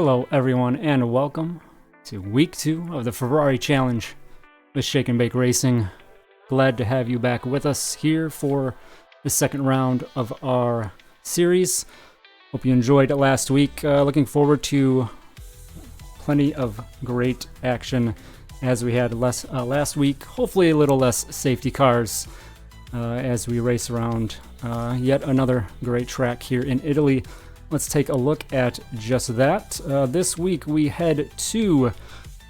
Hello everyone and welcome to week 2 of the Ferrari Challenge with Shake and Bake Racing. Glad to have you back with us here for the second round of our series. Hope you enjoyed it last week. Looking forward to plenty of great action as we had last week. Hopefully a little less safety cars as we race around yet another great track here in Italy. Let's take a look at just that. This week we head to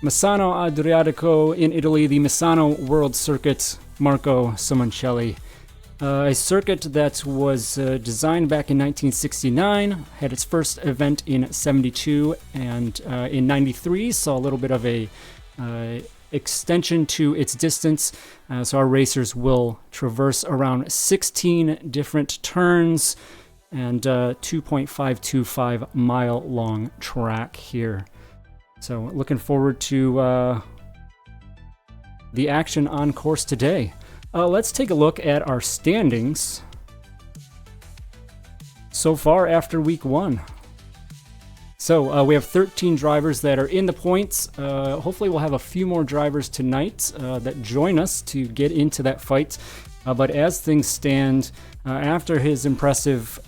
Misano Adriatico in Italy, the Misano World Circuit, Marco Simoncelli. A circuit that was designed back in 1969, had its first event in 72, and in 93 saw a little bit of a extension to its distance. So our racers will traverse around 16 different turns and 2.525 mile long track here. So looking forward to the action on course today. Let's take a look at our standings so far after week 1. So we have 13 drivers that are in the points. Hopefully we'll have a few more drivers tonight that join us to get into that fight. But as things stand, after his impressive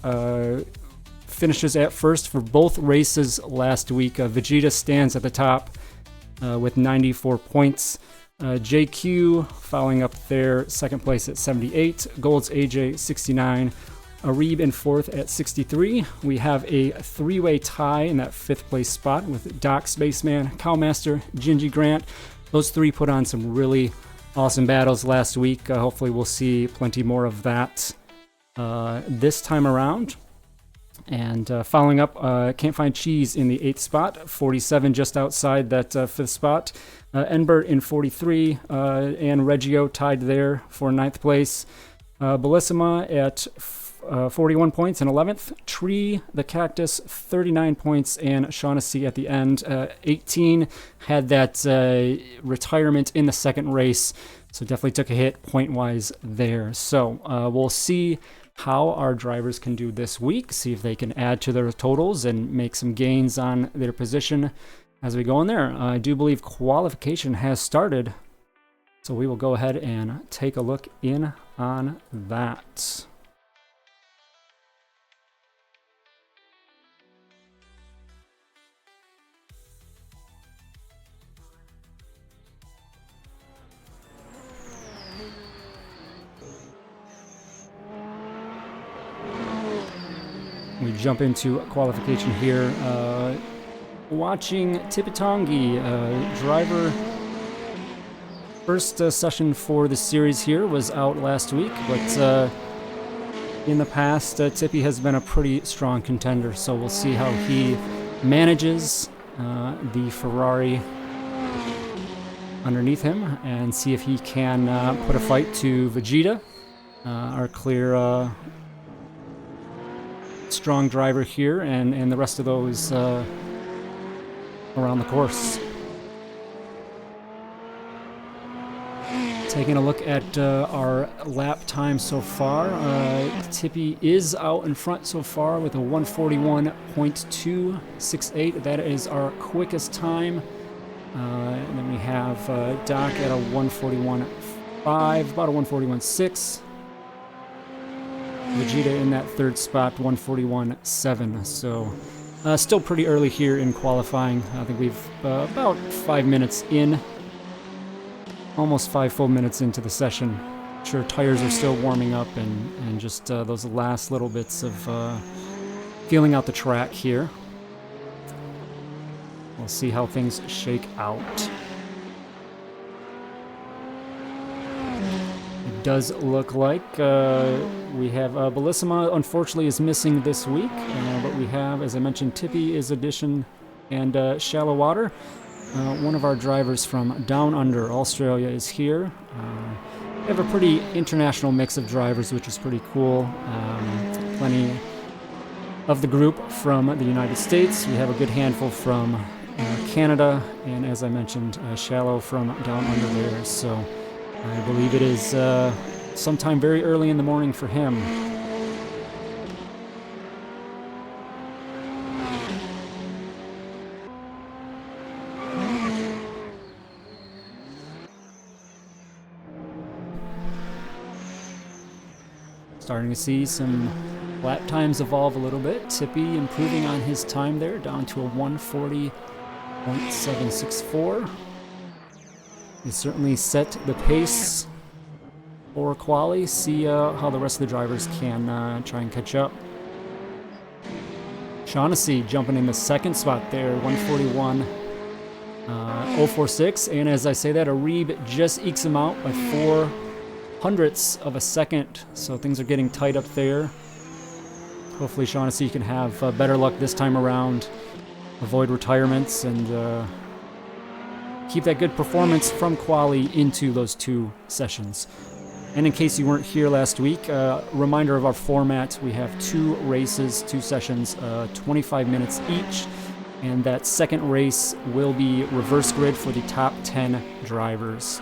finishes at first for both races last week, Vegeta stands at the top with 94 points. JQ following up there, second place at 78. Gold's AJ 69. Arib in fourth at 63. We have a three-way tie in that fifth place spot with Doc Spaceman, Cowmaster, Gingy Grant. Those three put on some really awesome battles last week. Hopefully we'll see plenty more of that this time around. And following up, Can't Find Cheese in the 8th spot, 47 just outside that 5th spot. Enbert in 43, and Reggio tied there for 9th place. Bellissima at 41 points in 11th. Tree, the Cactus, 39 points, and Shaughnessy at the end, 18. Had that retirement in the second race, so definitely took a hit point-wise there. So we'll see how our drivers can do this week, see if they can add to their totals and make some gains on their position as we go in there. I do believe qualification has started, so we will go ahead and take a look in on that. We jump into qualification here. Watching Tipitongi, driver. First session for the series here was out last week, but in the past, Tippy has been a pretty strong contender, so we'll see how he manages the Ferrari underneath him and see if he can put a fight to Vegeta, our clear strong driver here, and the rest of those around the course. Taking a look at our lap time so far, Tippy is out in front so far with a 141.268. That is our quickest time. And then we have Doc at a 141.5, about a 141.6. Vegeta in that third spot, 141.7. So still pretty early here in qualifying. I think we've about 5 minutes in, almost 5 full minutes into the session. Sure, tires are still warming up and just those last little bits of feeling out the track here. We'll see how things shake out. It does look like we have Bellissima, unfortunately, is missing this week, but we have, as I mentioned, Tippy is addition, and Shallow Water. One of our drivers from Down Under, Australia, is here. We have a pretty international mix of drivers, which is pretty cool. Plenty of the group from the United States. We have a good handful from Canada, and as I mentioned, Shallow from Down Under there. So I believe it is sometime very early in the morning for him. Starting to see some lap times evolve a little bit. Tippy improving on his time there, down to a 140.764. He certainly set the pace for quali. See how the rest of the drivers can try and catch up. Shaughnessy jumping in the second spot there, 141.046. And as I say that, Arib just ekes him out by 0.04 of a second. So things are getting tight up there. Hopefully Shaughnessy can have better luck this time around, avoid retirements, and keep that good performance from quali into those 2 sessions. And in case you weren't here last week, reminder of our format: we have 2 races, 2 sessions, 25 minutes each, and that second race will be reverse grid for the top 10 drivers.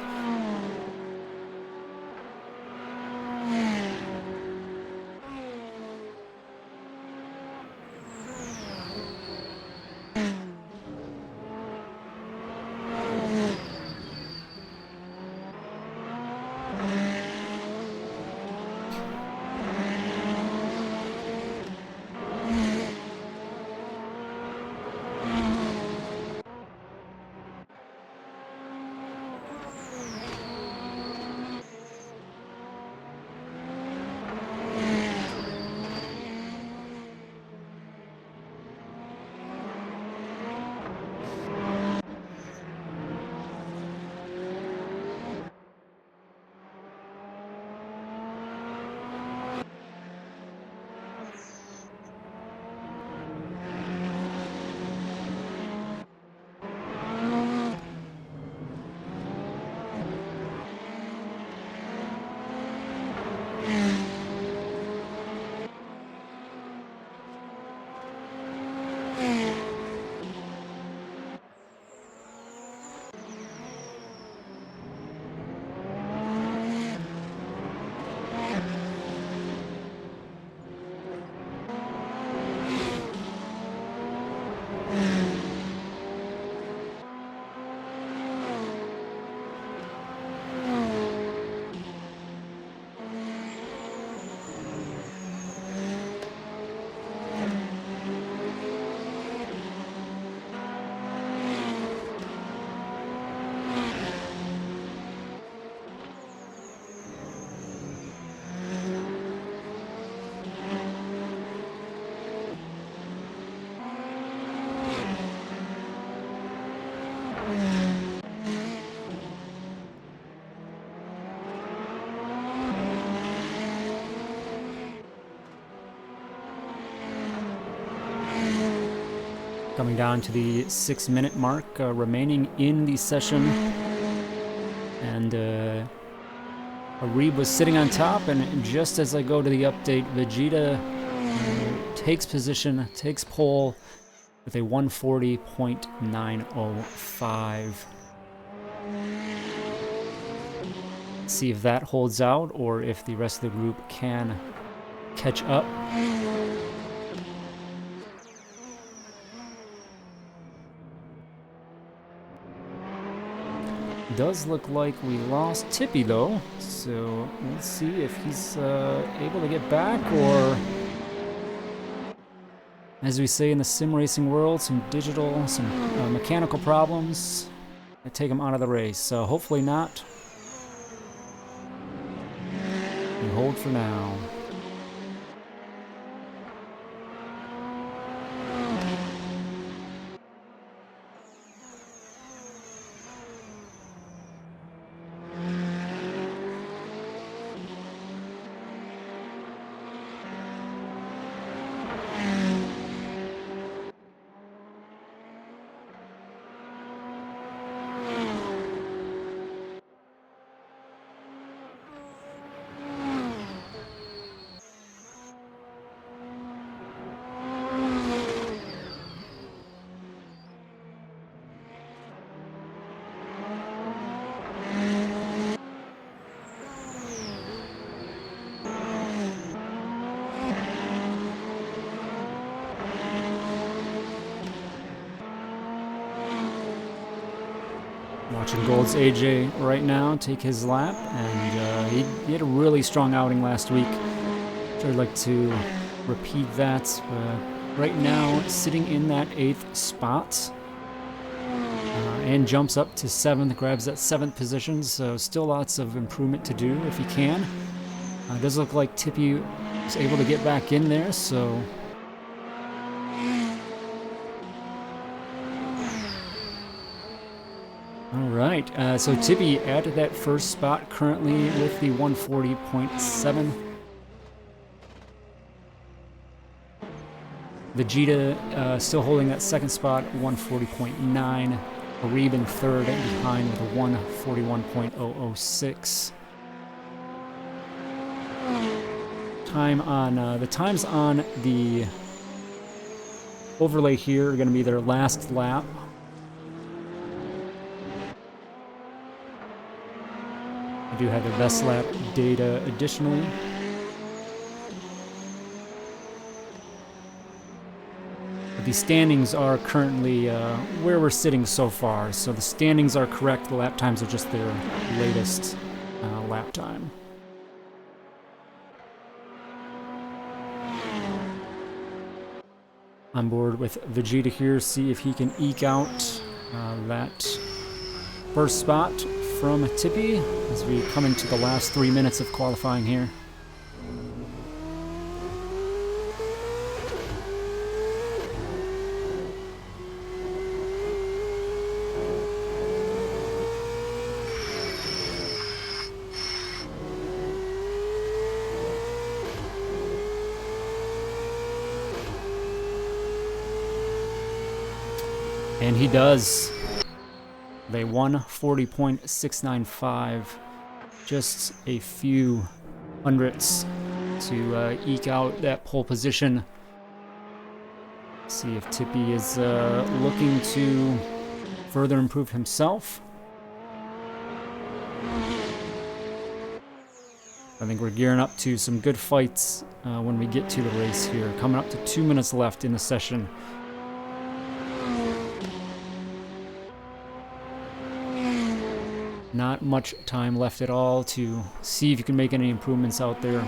Coming down to the 6-minute mark remaining in the session. And Arib was sitting on top, and just as I go to the update, Vegeta takes position, takes pole with a 140.905. See if that holds out, or if the rest of the group can catch up. Does look like we lost Tippy though, so let's see if he's able to get back, or, as we say in the sim racing world, some mechanical problems that take him out of the race. So hopefully not. We hold for now. Watching Gold's AJ right now take his lap, and he had a really strong outing last week. So I'd like to repeat that. Right now, sitting in that 8th spot. And jumps up to 7th, grabs that 7th position, so still lots of improvement to do if he can. It does look like Tippy was able to get back in there, so... Alright, so Tippy at that first spot currently with the 140.7. Vegeta still holding that second spot, 140.9. Arib in third behind with a 141.006. Time on the times on the overlay here are going to be their last lap. I do have their best lap data additionally. But the standings are currently where we're sitting so far. So the standings are correct. The lap times are just their latest lap time. On board with Vegeta here, see if he can eke out that first spot from Tippy as we come into the last 3 minutes of qualifying here. And he does. They won 40.695. Just a few hundredths to eke out that pole position. See if Tippy is looking to further improve himself. I think we're gearing up to some good fights when we get to the race here. Coming up to 2 minutes left in the session. Not much time left at all to see if you can make any improvements out there.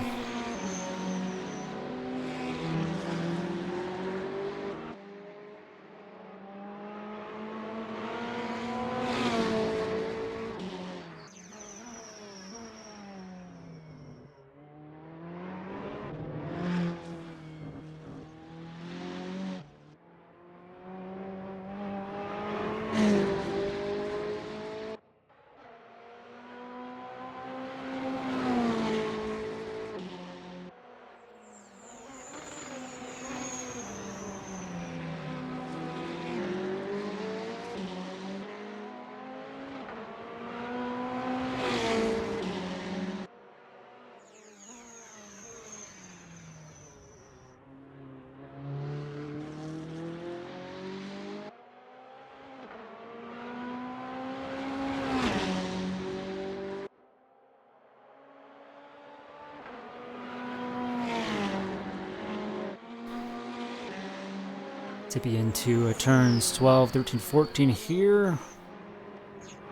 Tippy into turns 12, 13, 14 here.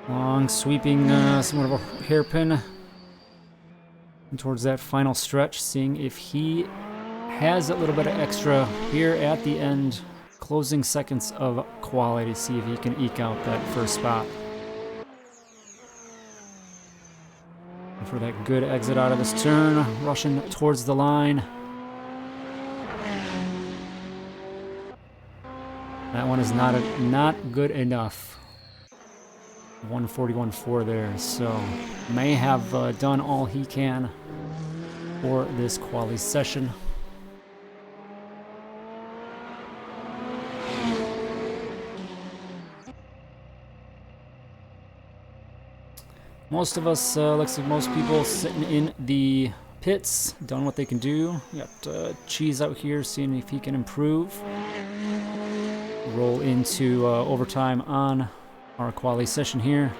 Long sweeping, somewhat of a hairpin towards that final stretch, seeing if he has a little bit of extra here at the end, closing seconds of quality, see if he can eke out that first spot. And for that good exit out of this turn, rushing towards the line. That one is not good enough. 141.4 there, so may have done all he can for this quali session. Most of us, looks like most people sitting in the pits, done what they can do. We got Cheese out here, seeing if he can improve. Roll into overtime on our quali session here.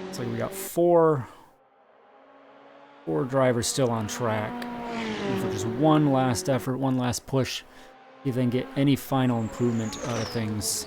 Looks like we got four drivers still on track. And for just one last effort, one last push, see if they can get any final improvement out of things.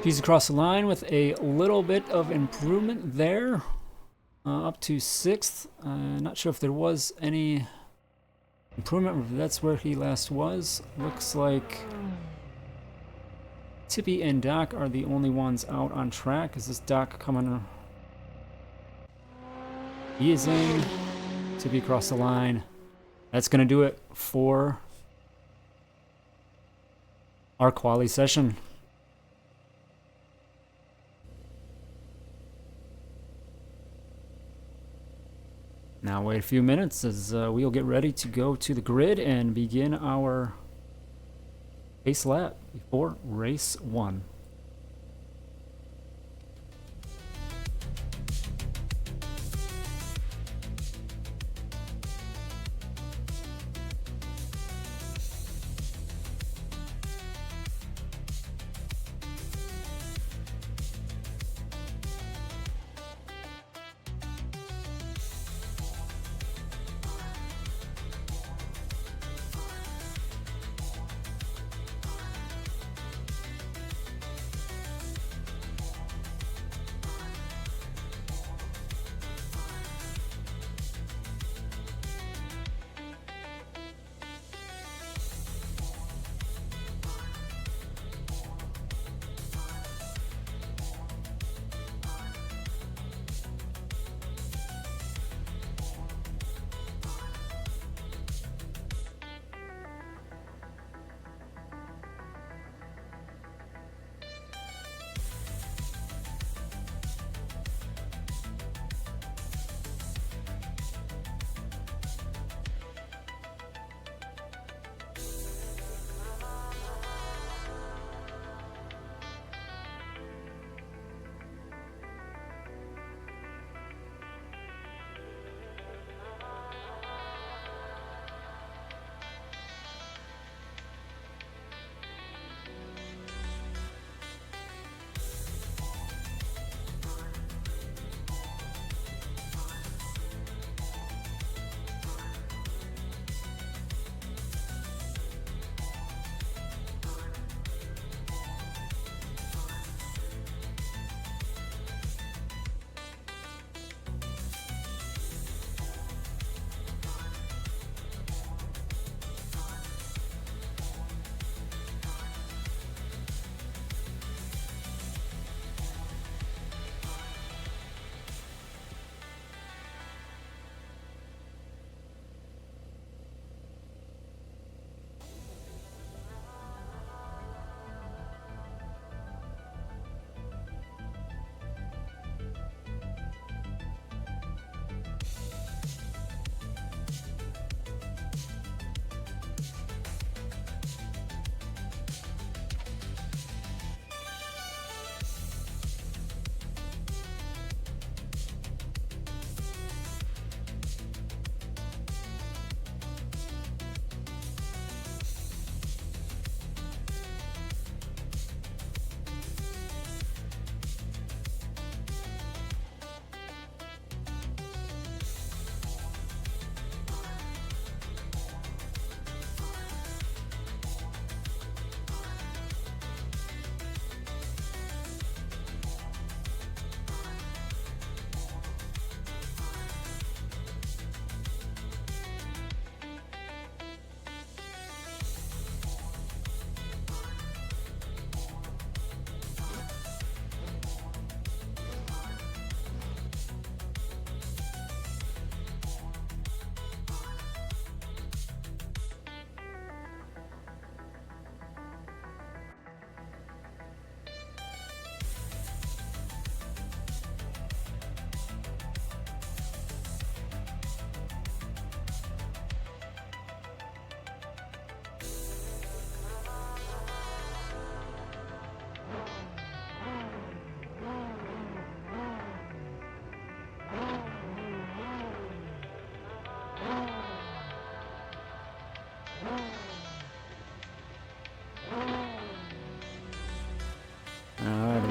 He's across the line with a little bit of improvement there. Up to 6th. Not sure if there was any improvement. That's where he last was. Looks like Tippy and Doc are the only ones out on track. Is this Doc coming? He is in. Tippy across the line. That's going to do it for our quali session. Now wait a few minutes as we'll get ready to go to the grid and begin our pace lap before race 1.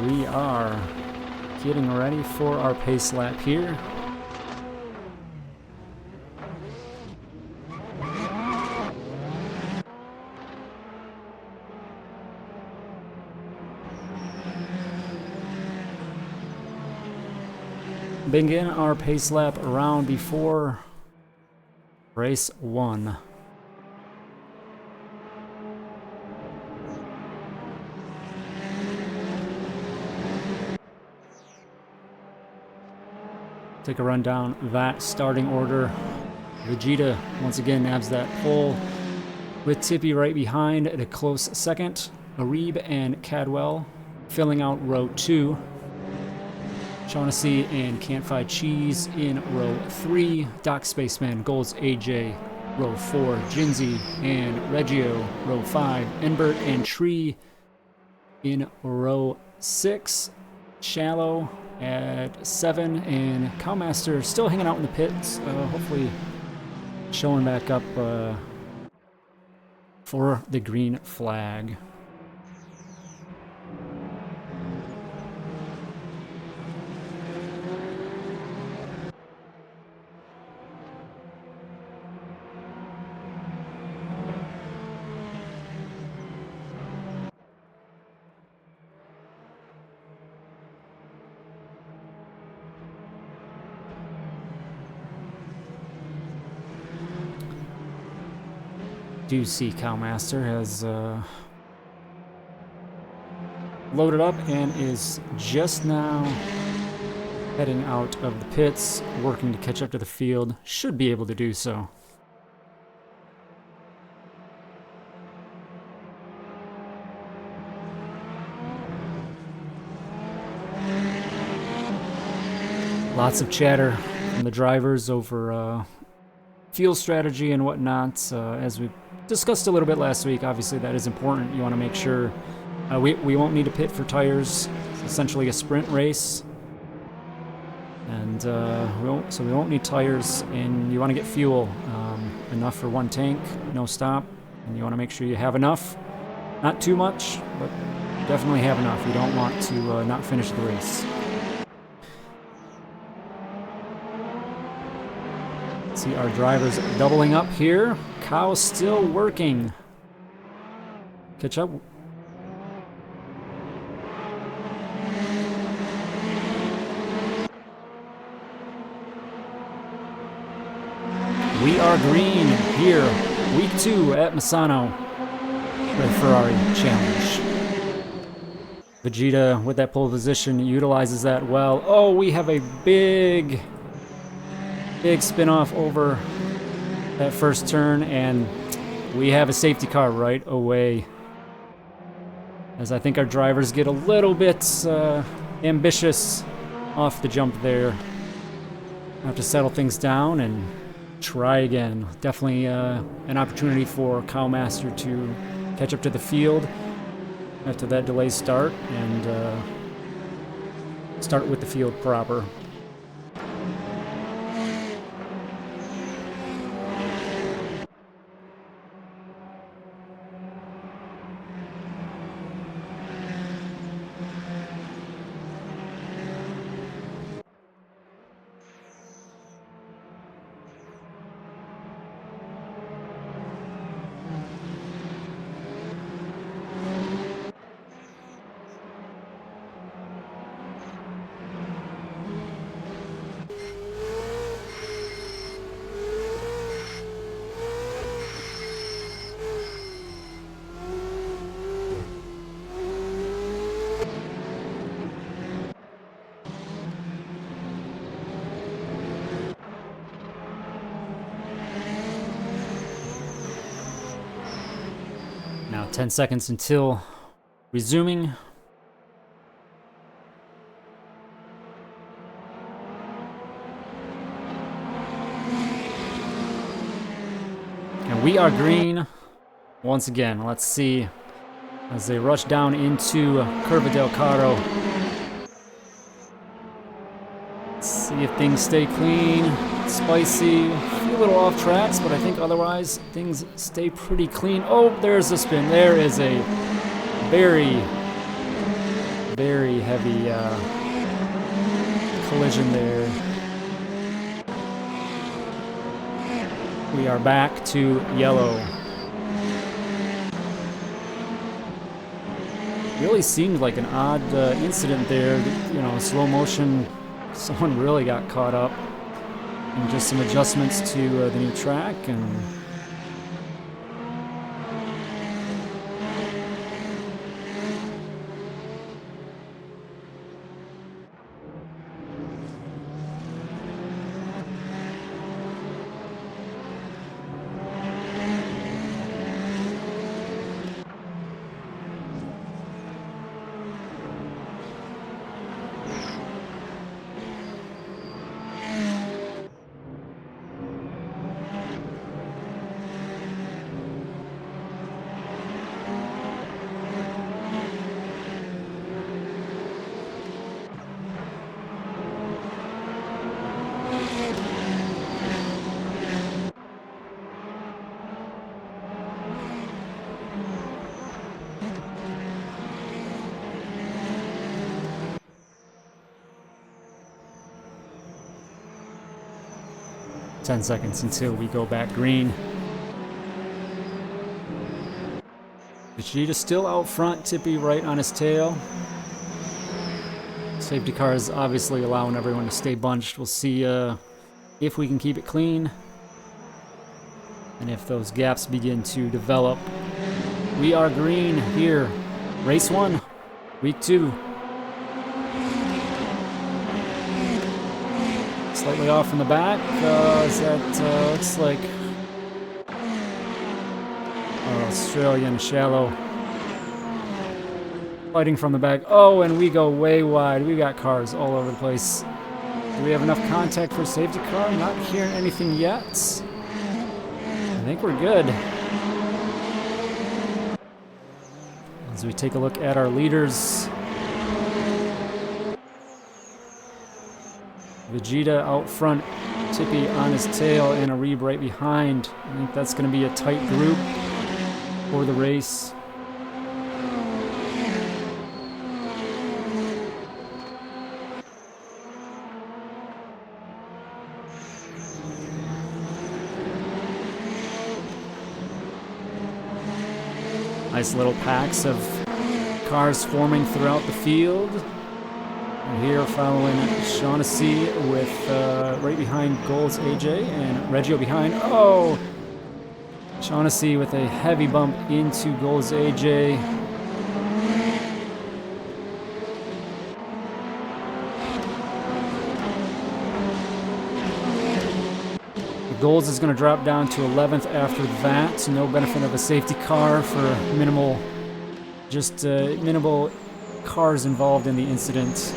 We are getting ready for our pace lap here. begin our pace lap round before race 1. Take a run down that starting order. Vegeta once again nabs that pole with Tippy right behind at a close second. Arib and Cadwell filling out row 2. Shaughnessy and Can't Find Cheese in row 3. Doc Spaceman, Golds AJ, row 4. Jinzy and Reggio, row 5. Enbert and Tree in row 6. Shallow at 7. And Cowmaster still hanging out in the pits. Hopefully showing back up for the green flag. Do see Cowmaster has loaded up and is just now heading out of the pits, working to catch up to the field. Should be able to do so. Lots of chatter from the drivers over fuel strategy and whatnot, as we discussed a little bit last week. Obviously that is important. You want to make sure we won't need to pit for tires. It's essentially a sprint race, and we won't need tires, and you want to get fuel enough for one tank, no stop, and you want to make sure you have enough. Not too much, but definitely have enough. You don't want to not finish the race. See our drivers doubling up here. Cow still working. Catch up. We are green here. Week 2 at Misano. The Ferrari Challenge. Vegeta with that pole position utilizes that well. Oh, we have a big spin off over that first turn, and we have a safety car right away, as I think our drivers get a little bit ambitious off the jump there. Have to settle things down and try again. Definitely an opportunity for Cowmaster to catch up to the field after that delayed start and start with the field proper. Now 10 seconds until resuming. And we are green once again. Let's see as they rush down into Curva del Caro. Let's see if things stay clean, spicy. A few little off tracks, but I think otherwise things stay pretty clean. Oh, there's a spin. There is a very, very heavy collision there. We are back to yellow. Really seemed like an odd incident there. You know, slow motion someone really got caught up in just some adjustments to the new track, and 10 seconds until we go back green. Vegeta still out front, Tippy right on his tail. Safety car is obviously allowing everyone to stay bunched. We'll see if we can keep it clean, and if those gaps begin to develop. We are green here. Race 1, week 2. Slightly off from the back. Looks like Australian shallow. Fighting from the back. Oh, and we go way wide. We got cars all over the place. Do we have enough contact for a safety car? Not hearing anything yet. I think we're good. As we take a look at our leaders. Vegeta out front, Tippy on his tail, and Arib right behind. I think that's going to be a tight group for the race. Nice little packs of cars forming throughout the field. And here following Shaughnessy with right behind Gold's AJ and Reggio behind. Oh! Shaughnessy with a heavy bump into Gold's AJ. Gold's is going to drop down to 11th after that. No benefit of a safety car for minimal cars involved in the incident.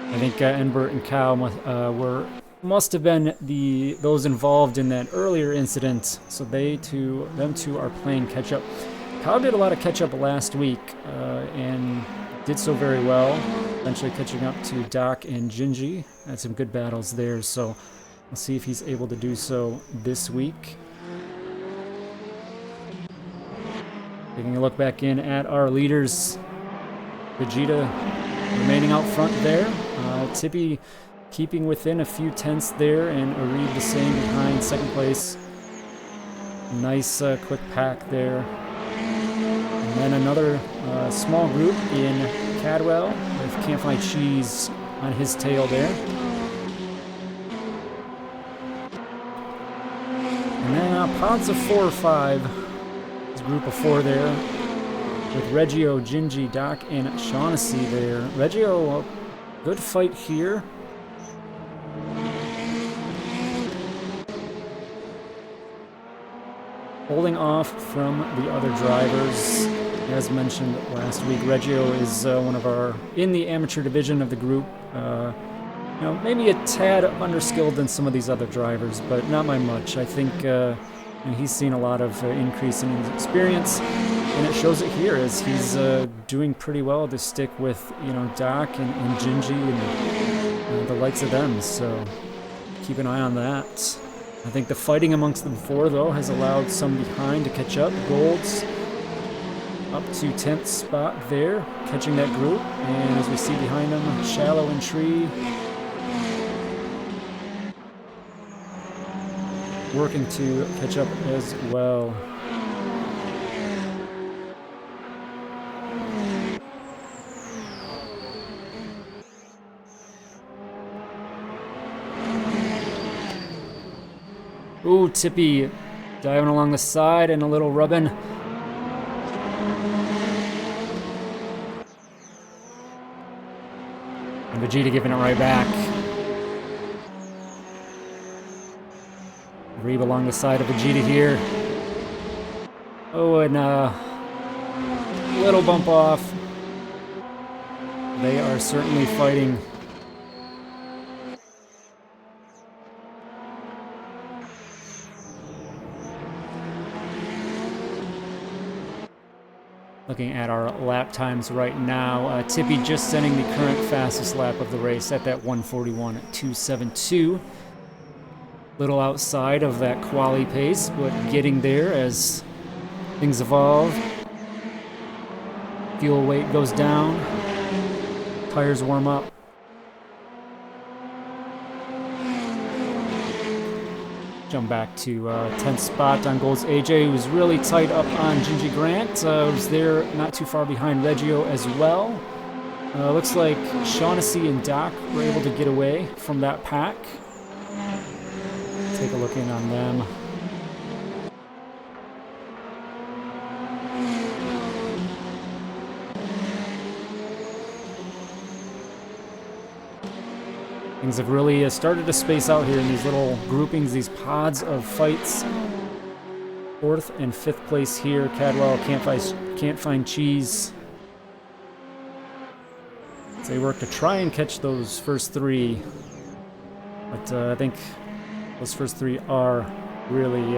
I think Enbert and Cal must have been those involved in that earlier incident, so them two are playing catch up. Cal did a lot of catch up last week and did so very well, eventually catching up to Doc and Gingy. Had some good battles there, so we'll see if he's able to do so this week. Taking a look back in at our leaders, Vegeta remaining out front there. Tippy keeping within a few tenths there, and Arib the same behind second place. Nice quick pack there. And then another small group in Cadwell with Can't Find Cheese on his tail there. And then pods of 4 or 5. It's a group of 4 there, with Reggio, Gingy, Doc, and Shaughnessy there. Reggio, good fight here. Holding off from the other drivers. As mentioned last week, Reggio is one of our, in the amateur division of the group, maybe a tad underskilled than some of these other drivers, but not by much. I think he's seen a lot of increase in his experience, and it shows it here as he's doing pretty well to stick with Doc and Gingy and the likes of them. So keep an eye on that. I think the fighting amongst the 4 though has allowed some behind to catch up. Gold's up to 10th spot there, catching that group, and as we see behind him, Shallow and Tree working to catch up as well. Ooh, Tippy diving along the side and a little rubbing. And Vegeta giving it right back. Reeb along the side of Vegeta here. Oh, and little bump off. They are certainly fighting. Looking at our lap times right now, Tippy just setting the current fastest lap of the race at that 1:41.272. Little outside of that quali pace, but getting there as things evolve. Fuel weight goes down. Tires warm up. Jump back to 10th spot on Gold's AJ, who's really tight up on Gingy Grant. Was there not too far behind Reggio as well. Looks like Shaughnessy and Doc were able to get away from that pack. Take a look in on them. Things have really started to space out here in these little groupings, these pods of fights. 4th and 5th place here. Cadwell can't find Cheese. They work to try and catch those first 3, but I think those first 3 are really,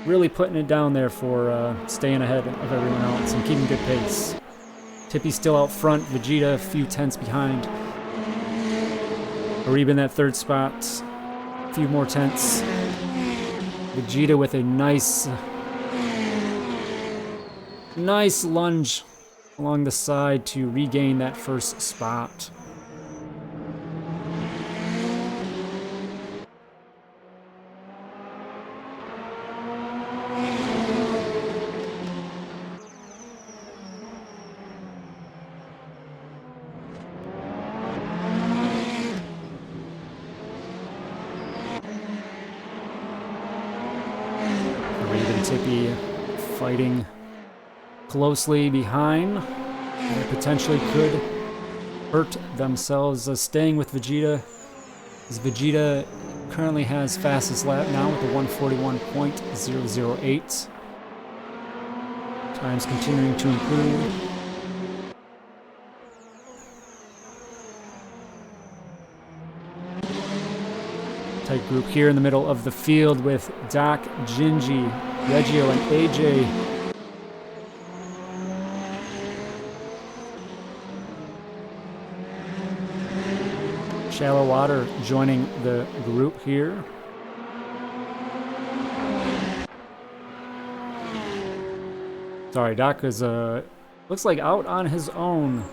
really putting it down there for staying ahead of everyone else and keeping good pace. Tippy's still out front, Vegeta a few tenths behind. Arib in that 3rd spot, a few more tenths. Vegeta with a nice lunge along the side to regain that 1st spot. Tippy fighting closely behind. They potentially could hurt themselves. Staying with Vegeta, as Vegeta currently has fastest lap now with a 1:41.008. Times continuing to improve. Tight group here in the middle of the field with Doc, Gingy, Reggio, and AJ. Shallow Water joining the group here. Sorry, Doc is looks like out on his own.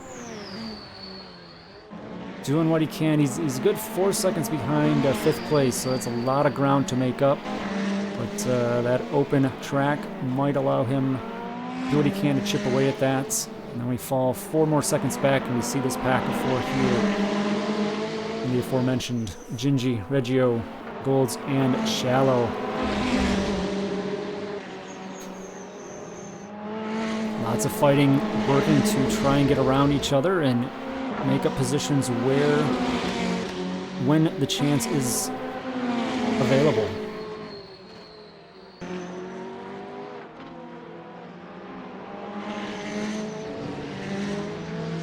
Doing what he can. He's a good 4 seconds behind 5th place, so that's a lot of ground to make up. But that open track might allow him to do what he can to chip away at that. And then we fall 4 more seconds back, and we see this pack of 4 here. And the aforementioned Gingy, Reggio, Golds, and Shallow. Lots of fighting, working to try and get around each other and make up positions when the chance is available.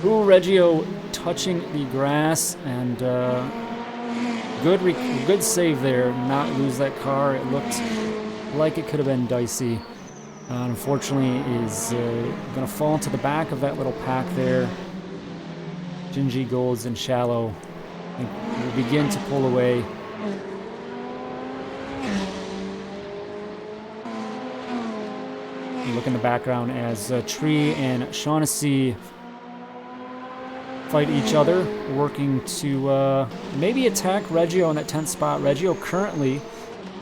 Ooh, Reggio touching the grass, and good save there, not lose that car. It looked like it could have been dicey. Unfortunately, is going to fall into the back of that little pack there. Gingy, Golds, and Shallow will begin to pull away. Look in the background as Tree and Shaughnessy fight each other, working to maybe attack Reggio in that 10th spot. Reggio currently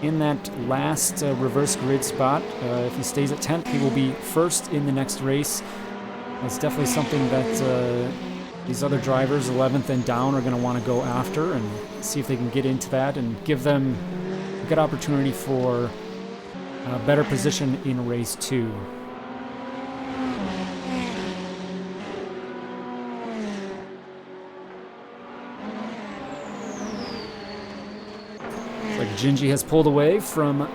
in that last reverse grid spot. If he stays at 10th, he will be first in the next race. It's definitely something that these other drivers, 11th and down, are going to want to go after and see if they can get into that and give them a good opportunity for a better position in race 2. Like Gingy has pulled away from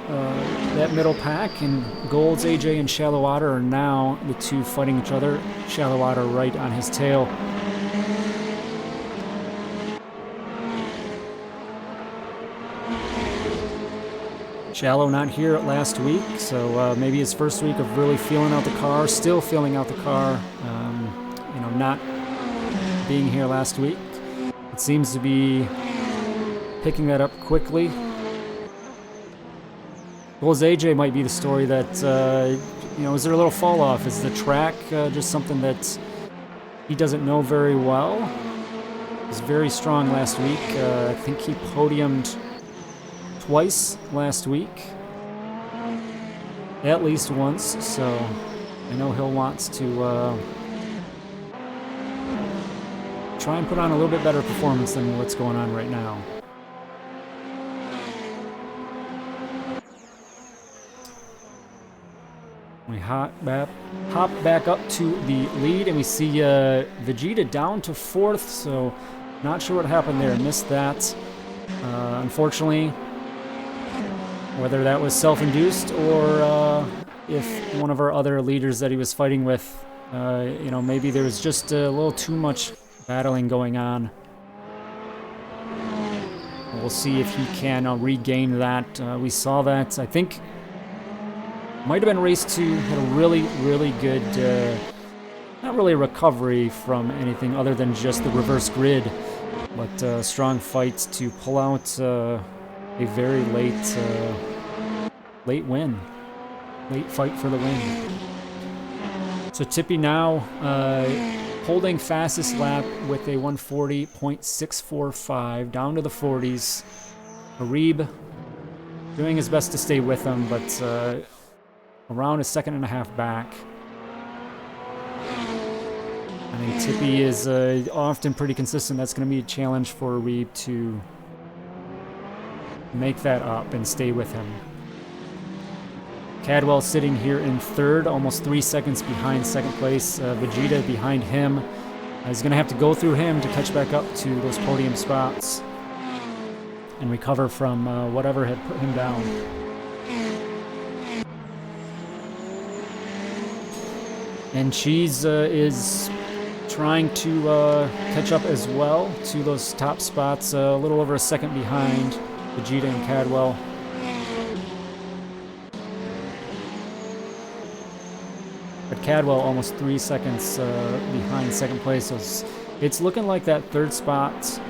that middle pack, and Golds, AJ, and Shallow Water are now the two fighting each other. Shallow Water right on his tail. Shallow not here last week, so maybe his first week of really feeling out the car, still feeling out the car, you know, not being here last week. It seems to be picking that up quickly. Golds AJ might be the story that, you know, is there a little fall off? Is the track just something that he doesn't know very well? He was very strong last week. I think he podiumed twice last week, at least once, so I know he'll want to try and put on a little bit better performance than what's going on right now. We hop back up to the lead, and we see Vegeta down to 4th, so not sure what happened there. Missed that. Unfortunately, whether that was self-induced or if one of our other leaders that he was fighting with, you know, maybe there was just a little too much battling going on. We'll see if he can regain that. We saw that, I think, might have been race 2, had a really, really good, not really a recovery from anything other than just the reverse grid, but strong fights to pull out a very late win. Late fight for the win. So Tippy now holding fastest lap with a 140.645, down to the 40s. Arib doing his best to stay with him, but around a second and a half back. I think Tippy is often pretty consistent. That's going to be a challenge for Arib to make that up and stay with him. Cadwell sitting here in 3rd, almost 3 seconds behind 2nd place. Vegeta behind him. He's going to have to go through him to catch back up to those podium spots and recover from whatever had put him down. And Cheese is trying to catch up as well to those top spots, a little over a second behind Vegeta and Cadwell. But Cadwell almost 3 seconds behind 2nd place. So it's looking like that 3rd spot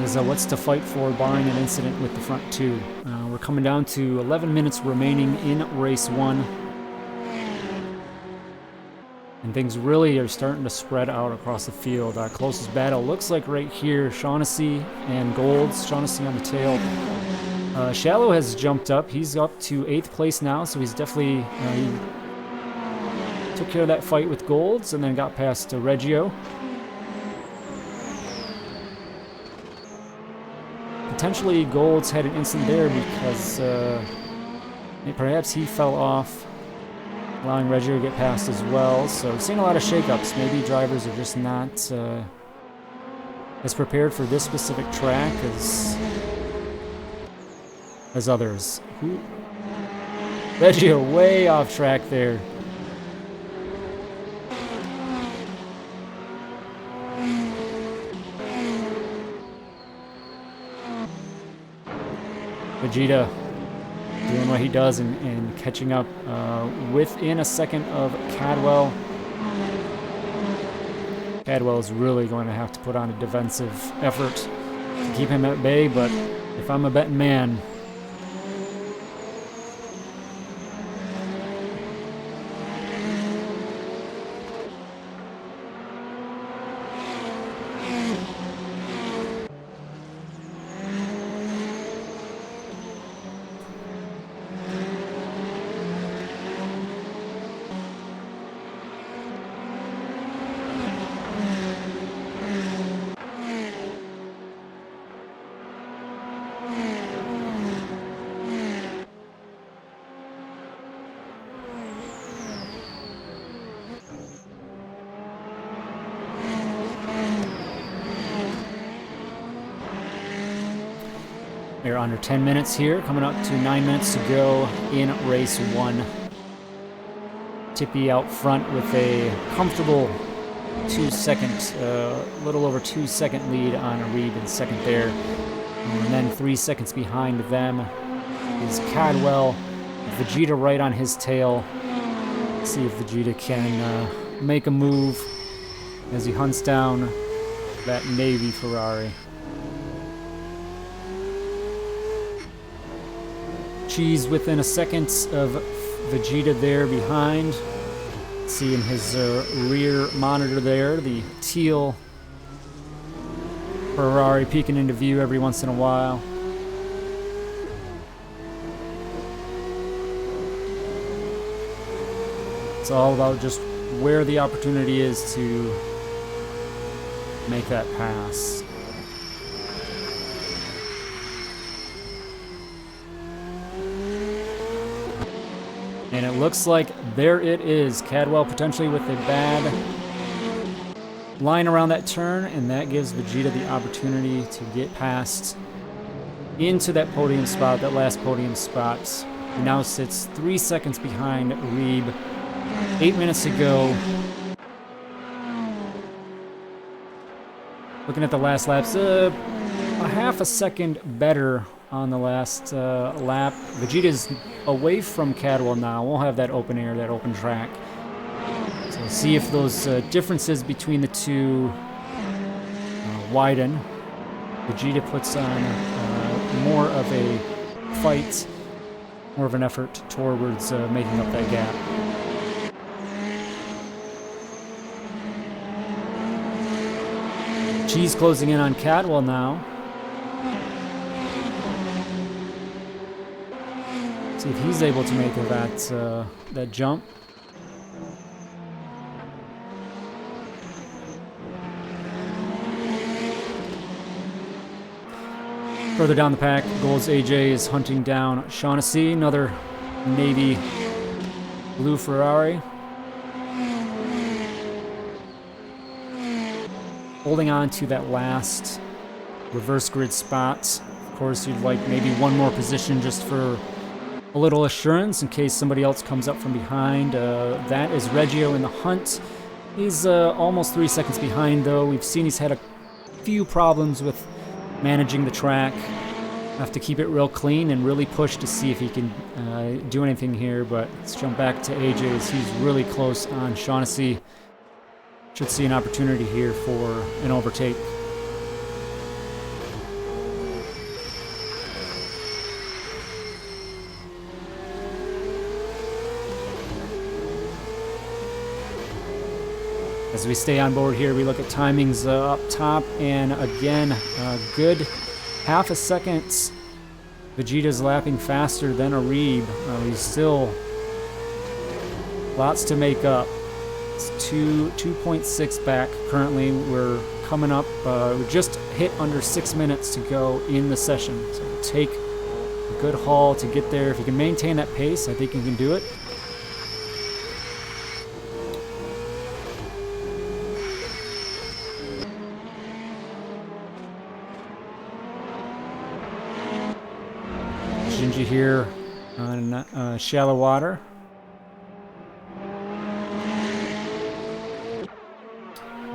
is what's to fight for, barring an incident with the front 2. We're coming down to 11 minutes remaining in race 1. And things really are starting to spread out across the field. Our closest battle looks like right here, Shaughnessy and Golds. Shaughnessy on the tail. Shallow has jumped up. He's up to 8th place now, so he's definitely... he took care of that fight with Golds and then got past Reggio. Potentially Golds had an incident there because perhaps he fell off, allowing Reggio to get past as well. So we've seen a lot of shakeups. Maybe drivers are just not as prepared for this specific track as others. Reggio way off track there. Vegeta doing what he does and catching up within a second of Cadwell. Cadwell is really going to have to put on a defensive effort to keep him at bay, but if I'm a betting man, We're under 10 minutes here, coming up to 9 minutes to go in race 1. Tippy out front with a comfortable 2-second, little over 2-second lead on Reeb in second there. And then 3 seconds behind them is Cadwell. Vegeta right on his tail. Let's see if Vegeta can make a move as he hunts down that Navy Ferrari. Cheese within a second of Vegeta there behind. See in his rear monitor there, the teal Ferrari peeking into view every once in a while. It's all about just where the opportunity is to make that pass. And it looks like there it is. Cadwell potentially with a bad line around that turn, and that gives Vegeta the opportunity to get past into that podium spot, that last podium spot. He now sits 3 seconds behind Reeb. 8 minutes to go. Looking at the last laps, a half a second better on the last lap. Vegeta's away from Cadwell now. We'll have that open air, that open track. So we'll see if those differences between the two widen. Vegeta puts on more of a fight, more of an effort towards making up that gap. Cheese closing in on Cadwell now. See if he's able to make that jump. Further down the pack, Gold's AJ is hunting down Shaughnessy, another navy blue Ferrari. Holding on to that last reverse grid spot. Of course, you'd like maybe one more position just for a little assurance in case somebody else comes up from behind. That is Reggio in the hunt. He's almost 3 seconds behind, though. We've seen he's had a few problems with managing the track. Have to keep it real clean and really push to see if he can do anything here. But let's jump back to AJ's. He's really close on Shaughnessy. Should see an opportunity here for an overtake. As we stay on board here, we look at timings up top, and again, a good half a second. Vegeta's lapping faster than Reeb. He's still lots to make up. It's 2.6 back currently. We're coming up, we just hit under 6 minutes to go in the session. So it'll take a good haul to get there. If you can maintain that pace, I think you can do it. Shinji here on shallow water.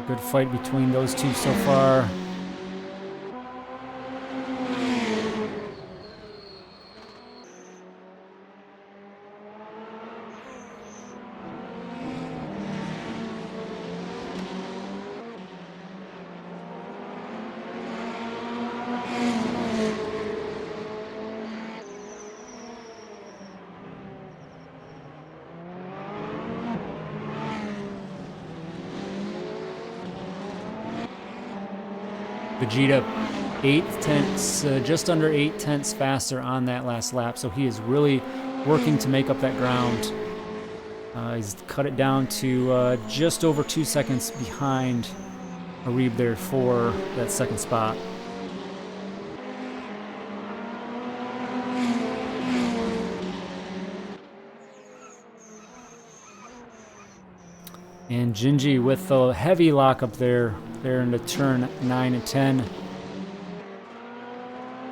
Good fight between those two so far. Vegeta 8 tenths, just under 8 tenths faster on that last lap, so he is really working to make up that ground. He's cut it down to just over 2 seconds behind Reeb there for that second spot. And Jinji with the heavy lock up there into turn 9 and 10.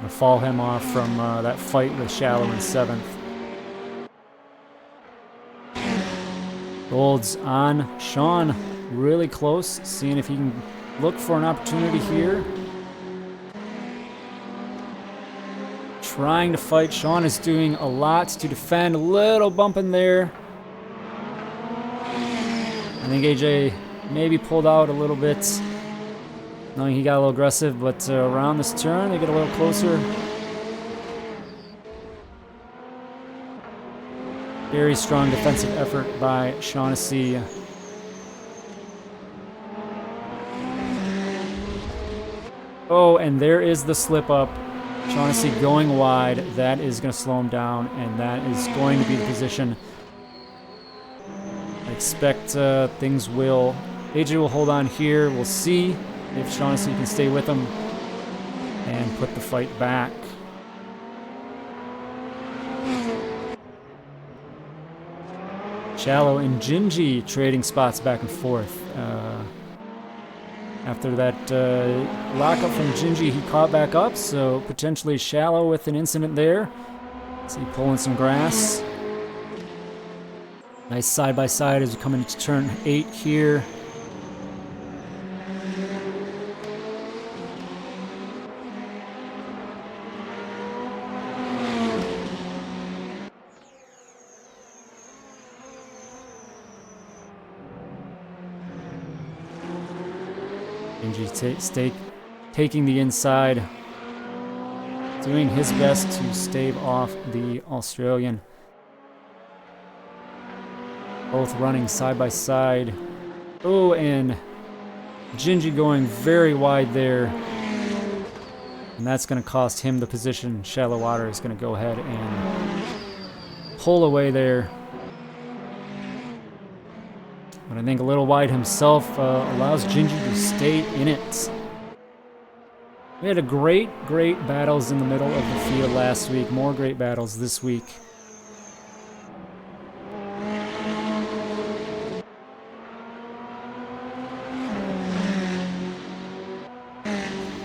to fall him off from that fight with Shallow in 7th. Gold's on Sean, really close, seeing if he can look for an opportunity here. Trying to fight. Sean is doing a lot to defend. A little bump in there. I think AJ maybe pulled out a little bit, knowing he got a little aggressive, but around this turn, they get a little closer. Very strong defensive effort by Shaughnessy. Oh, and there is the slip up. Shaughnessy going wide. That is going to slow him down, and that is going to be the position. I expect things will... AJ will hold on here. We'll see if Shaughnessy can stay with him and put the fight back. Shallow and Gingy trading spots back and forth. After that lockup from Gingy, he caught back up, so potentially Shallow with an incident there. See, pulling some grass. Nice side-by-side as we come into turn 8 here. Gingy taking the inside, doing his best to stave off the Australian. Both running side by side. Oh, and Gingy going very wide there. And that's going to cost him the position. Shallow Water is going to go ahead and pull away there. But I think a little wide himself allows Gingy to stay in it. We had a great battles in the middle of the field last week. More great battles this week.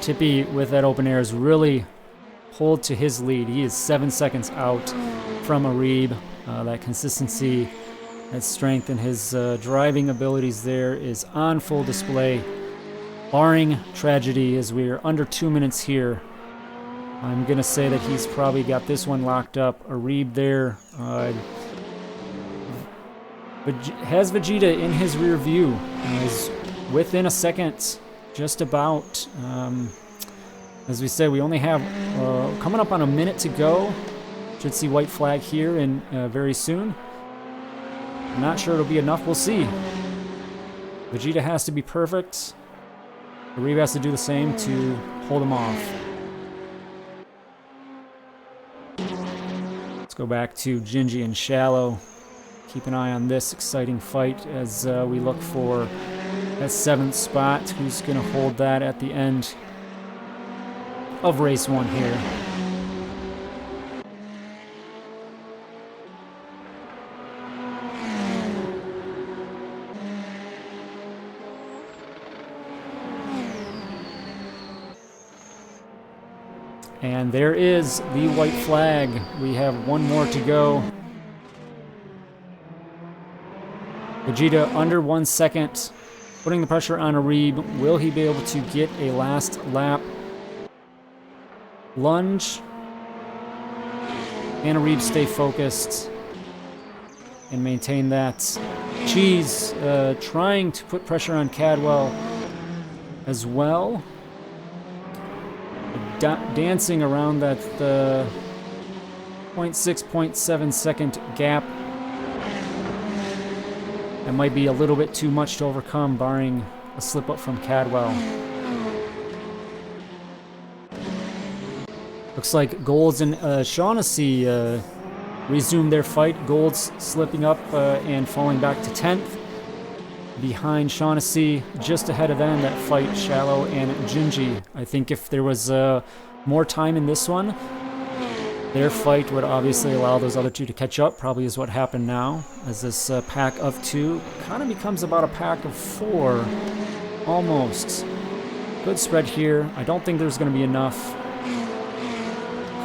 Tippy with that open air has really pulled to his lead. He is 7 seconds out from Arib. That consistency, that strength, and his driving abilities there is on full display. Barring tragedy, as we are under 2 minutes here, I'm going to say that he's probably got this one locked up. Arib there has Vegeta in his rear view. Is within a second, just about. As we said, we only have coming up on a minute to go. Should see white flag here in very soon. I'm not sure it'll be enough. We'll see. Vegeta has to be perfect. Arib has to do the same to hold him off. Let's go back to Gingy and Shallow. Keep an eye on this exciting fight as we look for that 7th spot. Who's going to hold that at the end of race 1 here? And there is the white flag. We have one more to go. Vegeta under 1 second, putting the pressure on Arib. Will he be able to get a last lap? Lunge. And Arib stay focused and maintain that. Cheese trying to put pressure on Cadwell as well. Dancing around that 0.6, 0.7 second gap. That might be a little bit too much to overcome, barring a slip up from Cadwell. Looks like Golds and Shaughnessy resume their fight. Golds slipping up and falling back to 10th. Behind Shaughnessy, just ahead of them, that fight, Shallow and Gingy. I think if there was more time in this one, their fight would obviously allow those other two to catch up, probably is what happened now, as this pack of 2 kind of becomes about a pack of 4, almost. Good spread here. I don't think there's going to be enough.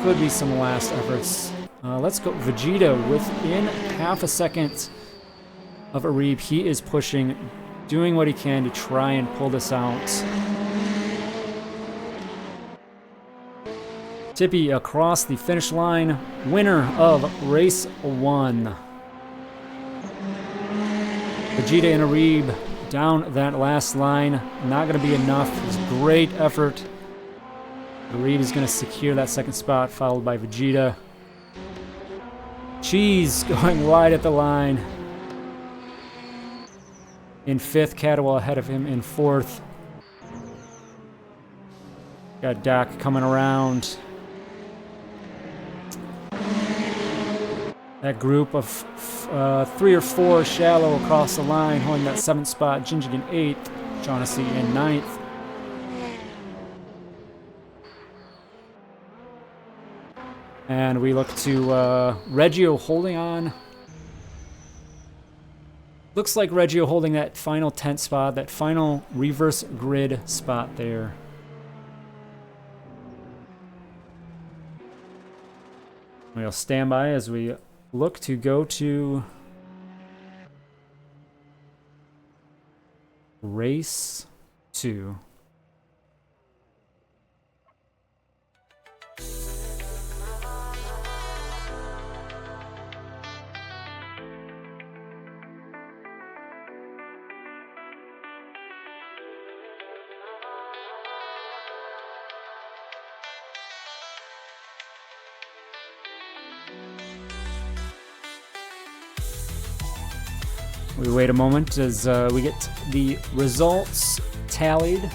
could be some last efforts. Let's go. Vegeta within half a second of Arib. He is pushing, doing what he can to try and pull this out. Tippy across the finish line, winner of race 1. Vegeta and Arib down that last line. Not going to be enough. It was a great effort. Arib is going to secure that second spot, followed by Vegeta. Cheese going wide at the line. In 5th, Catawal ahead of him in 4th. Got Doc coming around. That group of 3 or 4 shallow across the line, holding that 7th spot. Jinjigan 8th, Shaughnessy in 9th. And we look to Reggio holding on. Looks like Reggio holding that final 10th spot, that final reverse grid spot there. We'll stand by as we look to go to race 2. We wait a moment as we get the results tallied.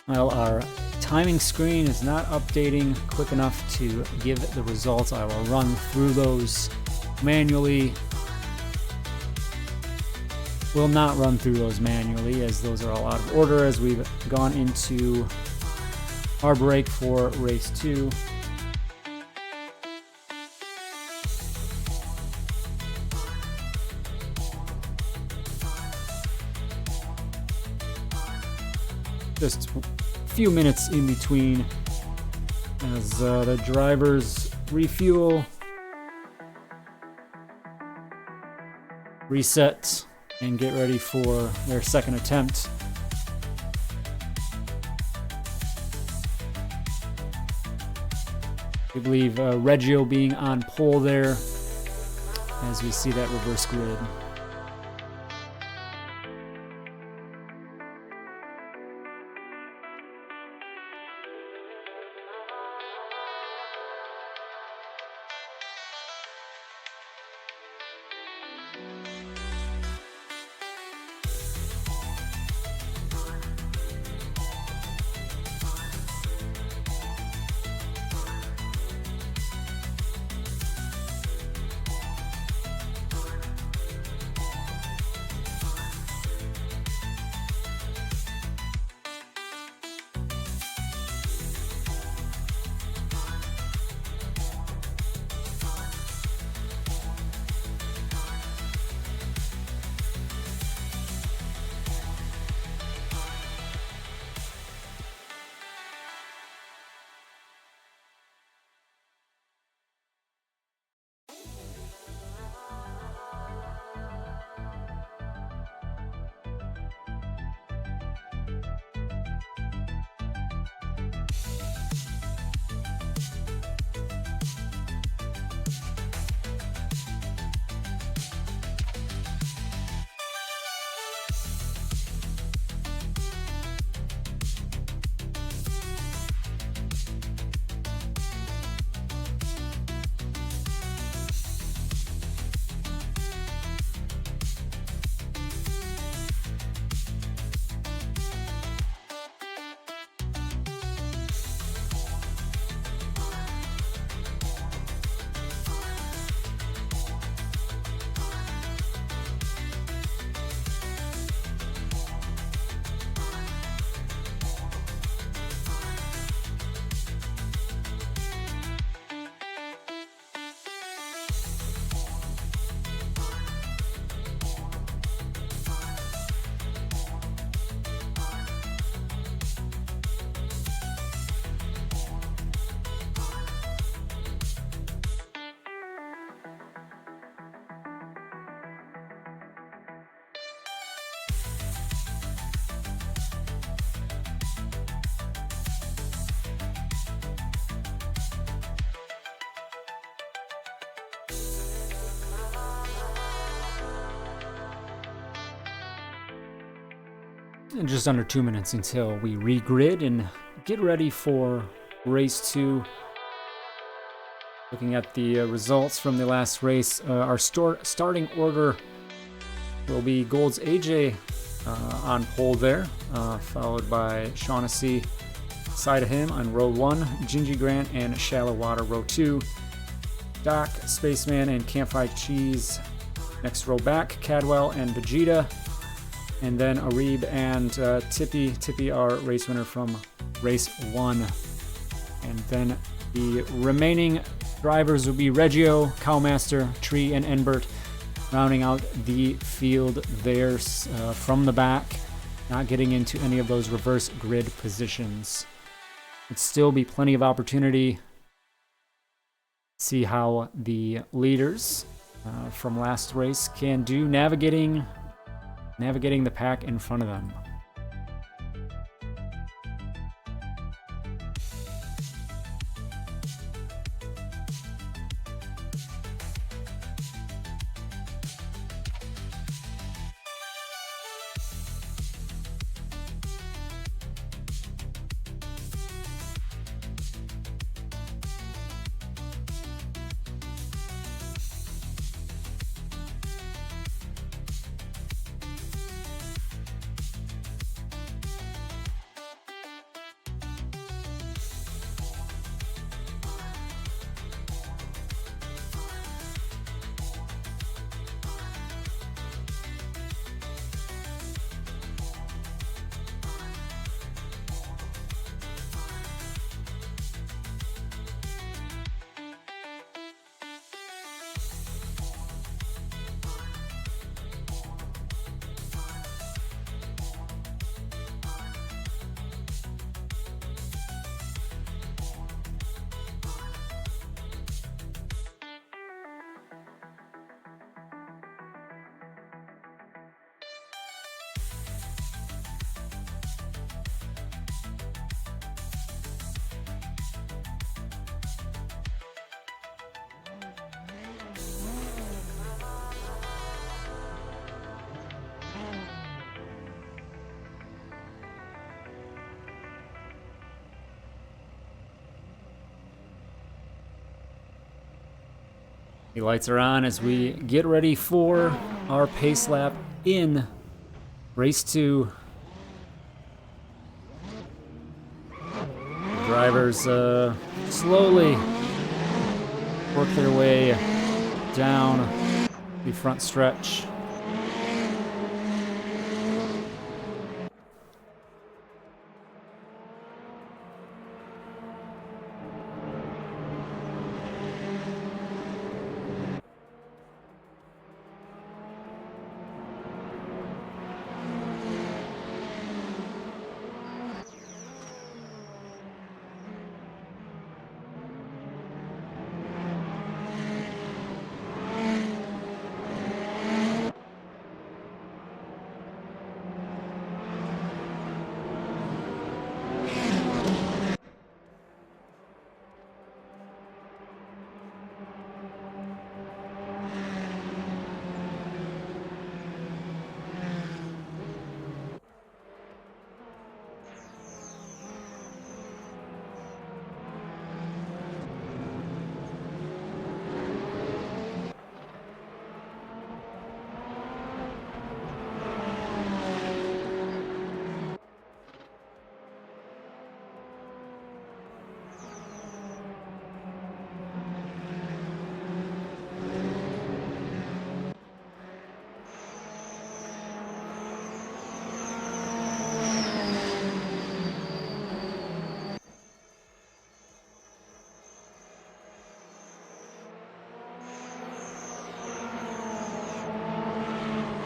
Well, our timing screen is not updating quick enough to give the results. I will run through those manually. Will not run through those manually as those are all out of order as we've gone into our break for race 2. Just a few minutes in between as the drivers refuel, reset, and get ready for their second attempt. We believe Reggio being on pole there as we see that reverse grid. And just under 2 minutes until we regrid and get ready for race 2. Looking at the results from the last race, our starting order will be Gold's AJ on pole there, followed by Shaughnessy side of him on row 1, Gingy Grant and Shallow Water row 2, Doc, Spaceman, and Campfire Cheese next row back, Cadwell and Vegeta, and then Arib and Tippy. Tippy, our race winner from race 1. And then the remaining drivers will be Reggio, Cowmaster, Tree, and Enbert, rounding out the field there from the back, not getting into any of those reverse grid positions. It'd still be plenty of opportunity. See how the leaders from last race can do navigating the pack in front of them. The lights are on as we get ready for our pace lap in race 2. The drivers slowly work their way down the front stretch.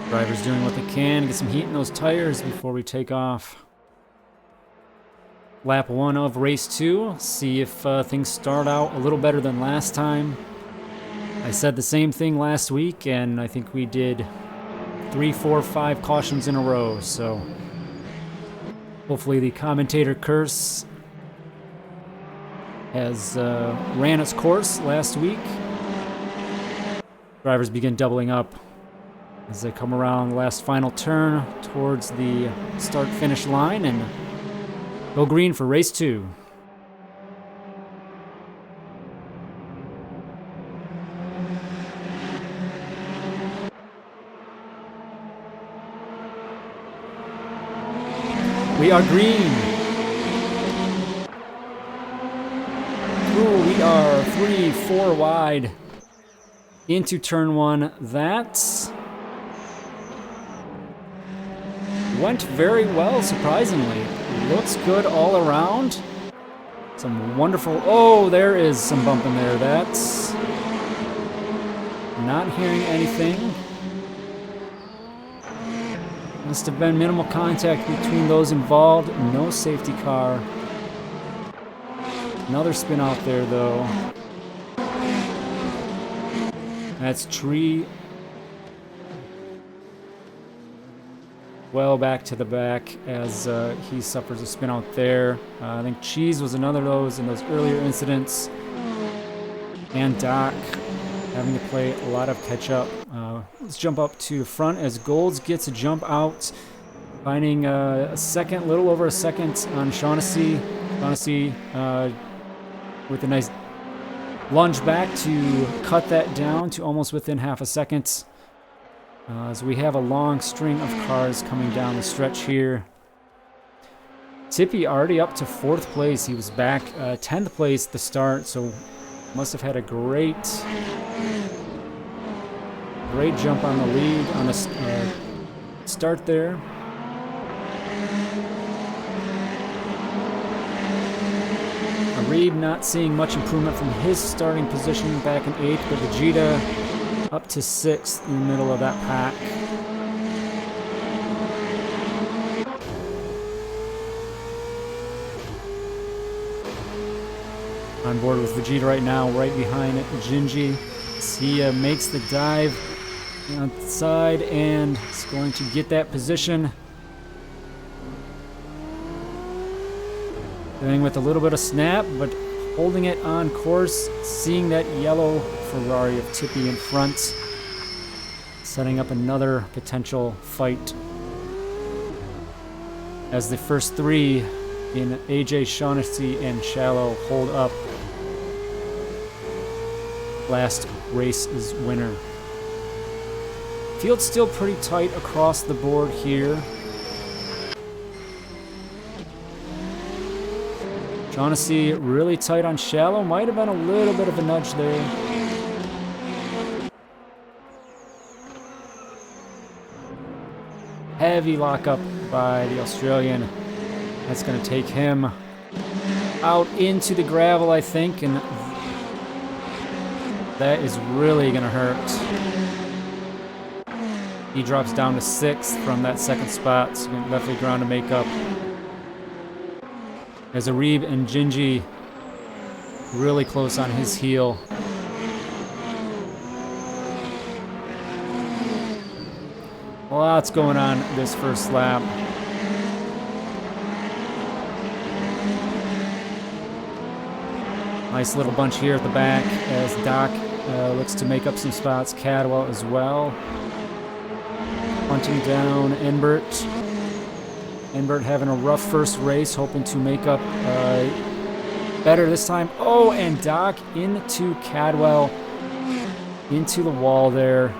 Drivers doing what they can, get some heat in those tires before we take off. Lap 1 of race 2. See if things start out a little better than last time. I said the same thing last week, and I think we did 3, 4, 5 cautions in a row, so hopefully the commentator curse has ran its course last week. Drivers begin doubling up as they come around the last final turn towards the start-finish line and go green for race 2. We are green. Ooh, we are 3-4 wide into turn 1. That went very well, surprisingly. Looks good all around. Some wonderful... Oh, there is some bump in there. That's... Not hearing anything. Must have been minimal contact between those involved. No safety car. Another spin out there, though. That's Tree. Well back to the back as he suffers a spin out there. I think Cheese was another of those in those earlier incidents. And Doc having to play a lot of catch up. Let's jump up to the front as Golds gets a jump out, finding a second, little over a second on Shaughnessy. Shaughnessy with a nice lunge back to cut that down to almost within half a second. As we have a long string of cars coming down the stretch here. Tippy already up to 4th place. He was back 10th place at the start, so must have had a great jump on the lead on the start there. Reed not seeing much improvement from his starting position back in 8th, but Vegeta up to 6th in the middle of that pack. On board with Vegeta right now, right behind Gingy. He makes the dive on the side and is going to get that position. Going with a little bit of snap, but holding it on course, seeing that yellow Ferrari of Tippy in front, setting up another potential fight. As the first 3 in AJ, Shaughnessy, and Shallow hold up. Last race is winner. Field's still pretty tight across the board here. Shaughnessy really tight on Shallow. Might have been a little bit of a nudge there. Heavy lockup by the Australian. That's going to take him out into the gravel, I think, and that is really going to hurt. He drops down to 6th from that 2nd spot, so definitely ground to make up. As Arib and Gingy really close on his heel. Lots going on this first lap. Nice little bunch here at the back as Doc looks to make up some spots. Cadwell as well. Hunting down Enbert. Enbert having a rough first race, hoping to make up better this time. Oh, and Doc into Cadwell, into the wall there.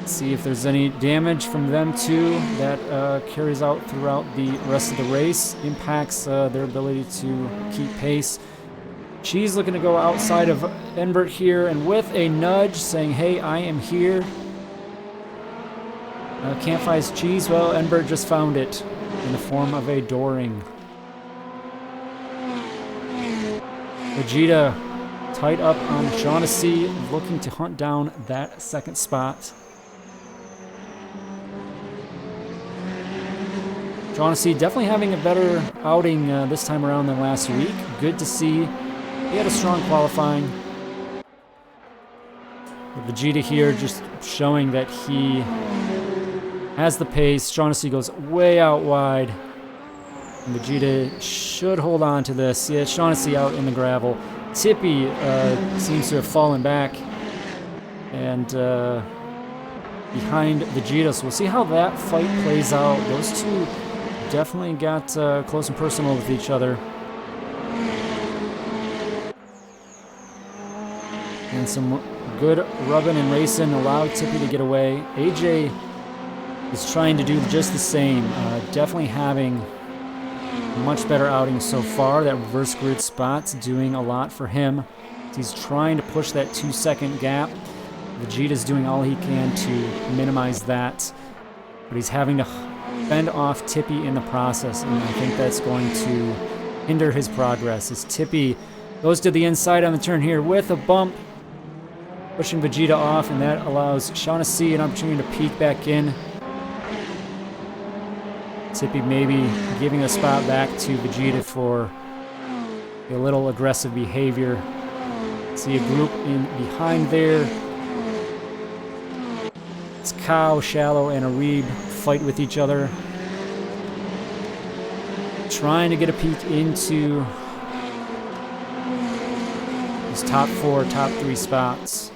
See if there's any damage from them too that carries out throughout the rest of the race, impacts their ability to keep pace. She's looking to go outside of Enbert here and with a nudge saying, hey, I am here. Can't find his cheese. Well, Enbert just found it in the form of a door ring. Vegeta tight up on Shaughnessy, looking to hunt down that 2nd spot. Shaughnessy definitely having a better outing this time around than last week. Good to see. He had a strong qualifying. Vegeta here just showing that he has the pace. Shaughnessy goes way out wide. And Vegeta should hold on to this. Yeah, Shaughnessy out in the gravel. Tippy seems to have fallen back. And behind Vegeta. So we'll see how that fight plays out. Those two definitely got close and personal with each other. And some good rubbing and racing allowed Tippy to get away. AJ is trying to do just the same. Definitely having a much better outing so far. That reverse grid spot's doing a lot for him. He's trying to push that 2-second gap. Vegeta's doing all he can to minimize that. But he's having to fend off Tippy in the process. And I think that's going to hinder his progress. As Tippy goes to the inside on the turn here with a bump. Pushing Vegeta off, and that allows Shaughnessy an opportunity to peek back in. Tippy maybe giving a spot back to Vegeta for a little aggressive behavior. See a group in behind there. It's Cow, Shallow, and Arib fight with each other. Trying to get a peek into these top 4, top 3 spots.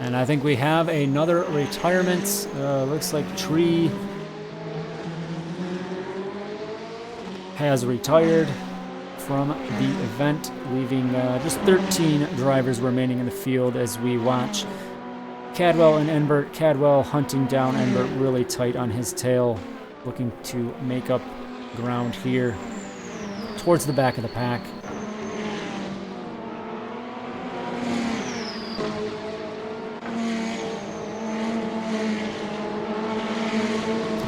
And I think we have another retirement. Looks like Tree has retired from the event, leaving just 13 drivers remaining in the field as we watch Cadwell and Enbert. Cadwell hunting down Enbert really tight on his tail, looking to make up ground here towards the back of the pack.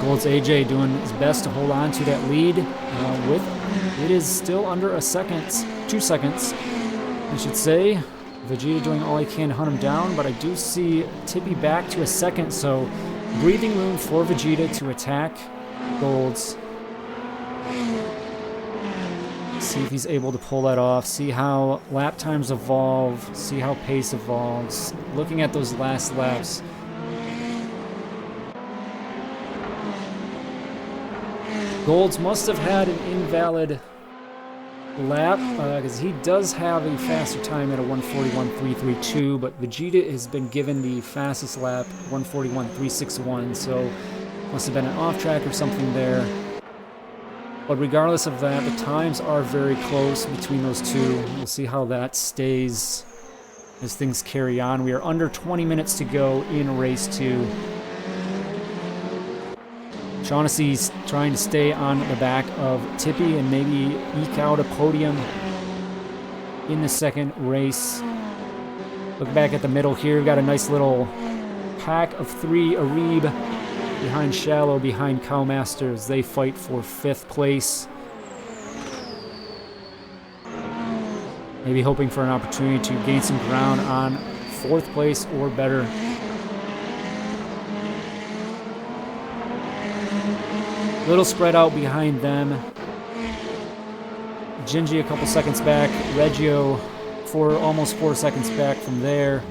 Gold's AJ doing his best to hold on to that lead. It is still under a second, 2 seconds, I should say. Vegeta doing all he can to hunt him down, but I do see Tippy back to a second, so breathing room for Vegeta to attack Golds. See if he's able to pull that off, see how lap times evolve, see how pace evolves. Looking at those last laps. Golds must have had an invalid lap because he does have a faster time at a 141.332, but Vegeta has been given the fastest lap, 141.361, so must have been an off track or something there. But regardless of that, the times are very close between those two. We'll see how that stays as things carry on. We are under 20 minutes to go in race 2. Shaughnessy's trying to stay on the back of Tippy and maybe eke out a podium in the second race. Look back at the middle here. We've got a nice little pack of 3. Arib behind Shallow, behind Cowmaster as they fight for 5th place. Maybe hoping for an opportunity to gain some ground on 4th place or better. Little spread out behind them. Gingy a couple seconds back. Reggio almost 4 seconds back from there.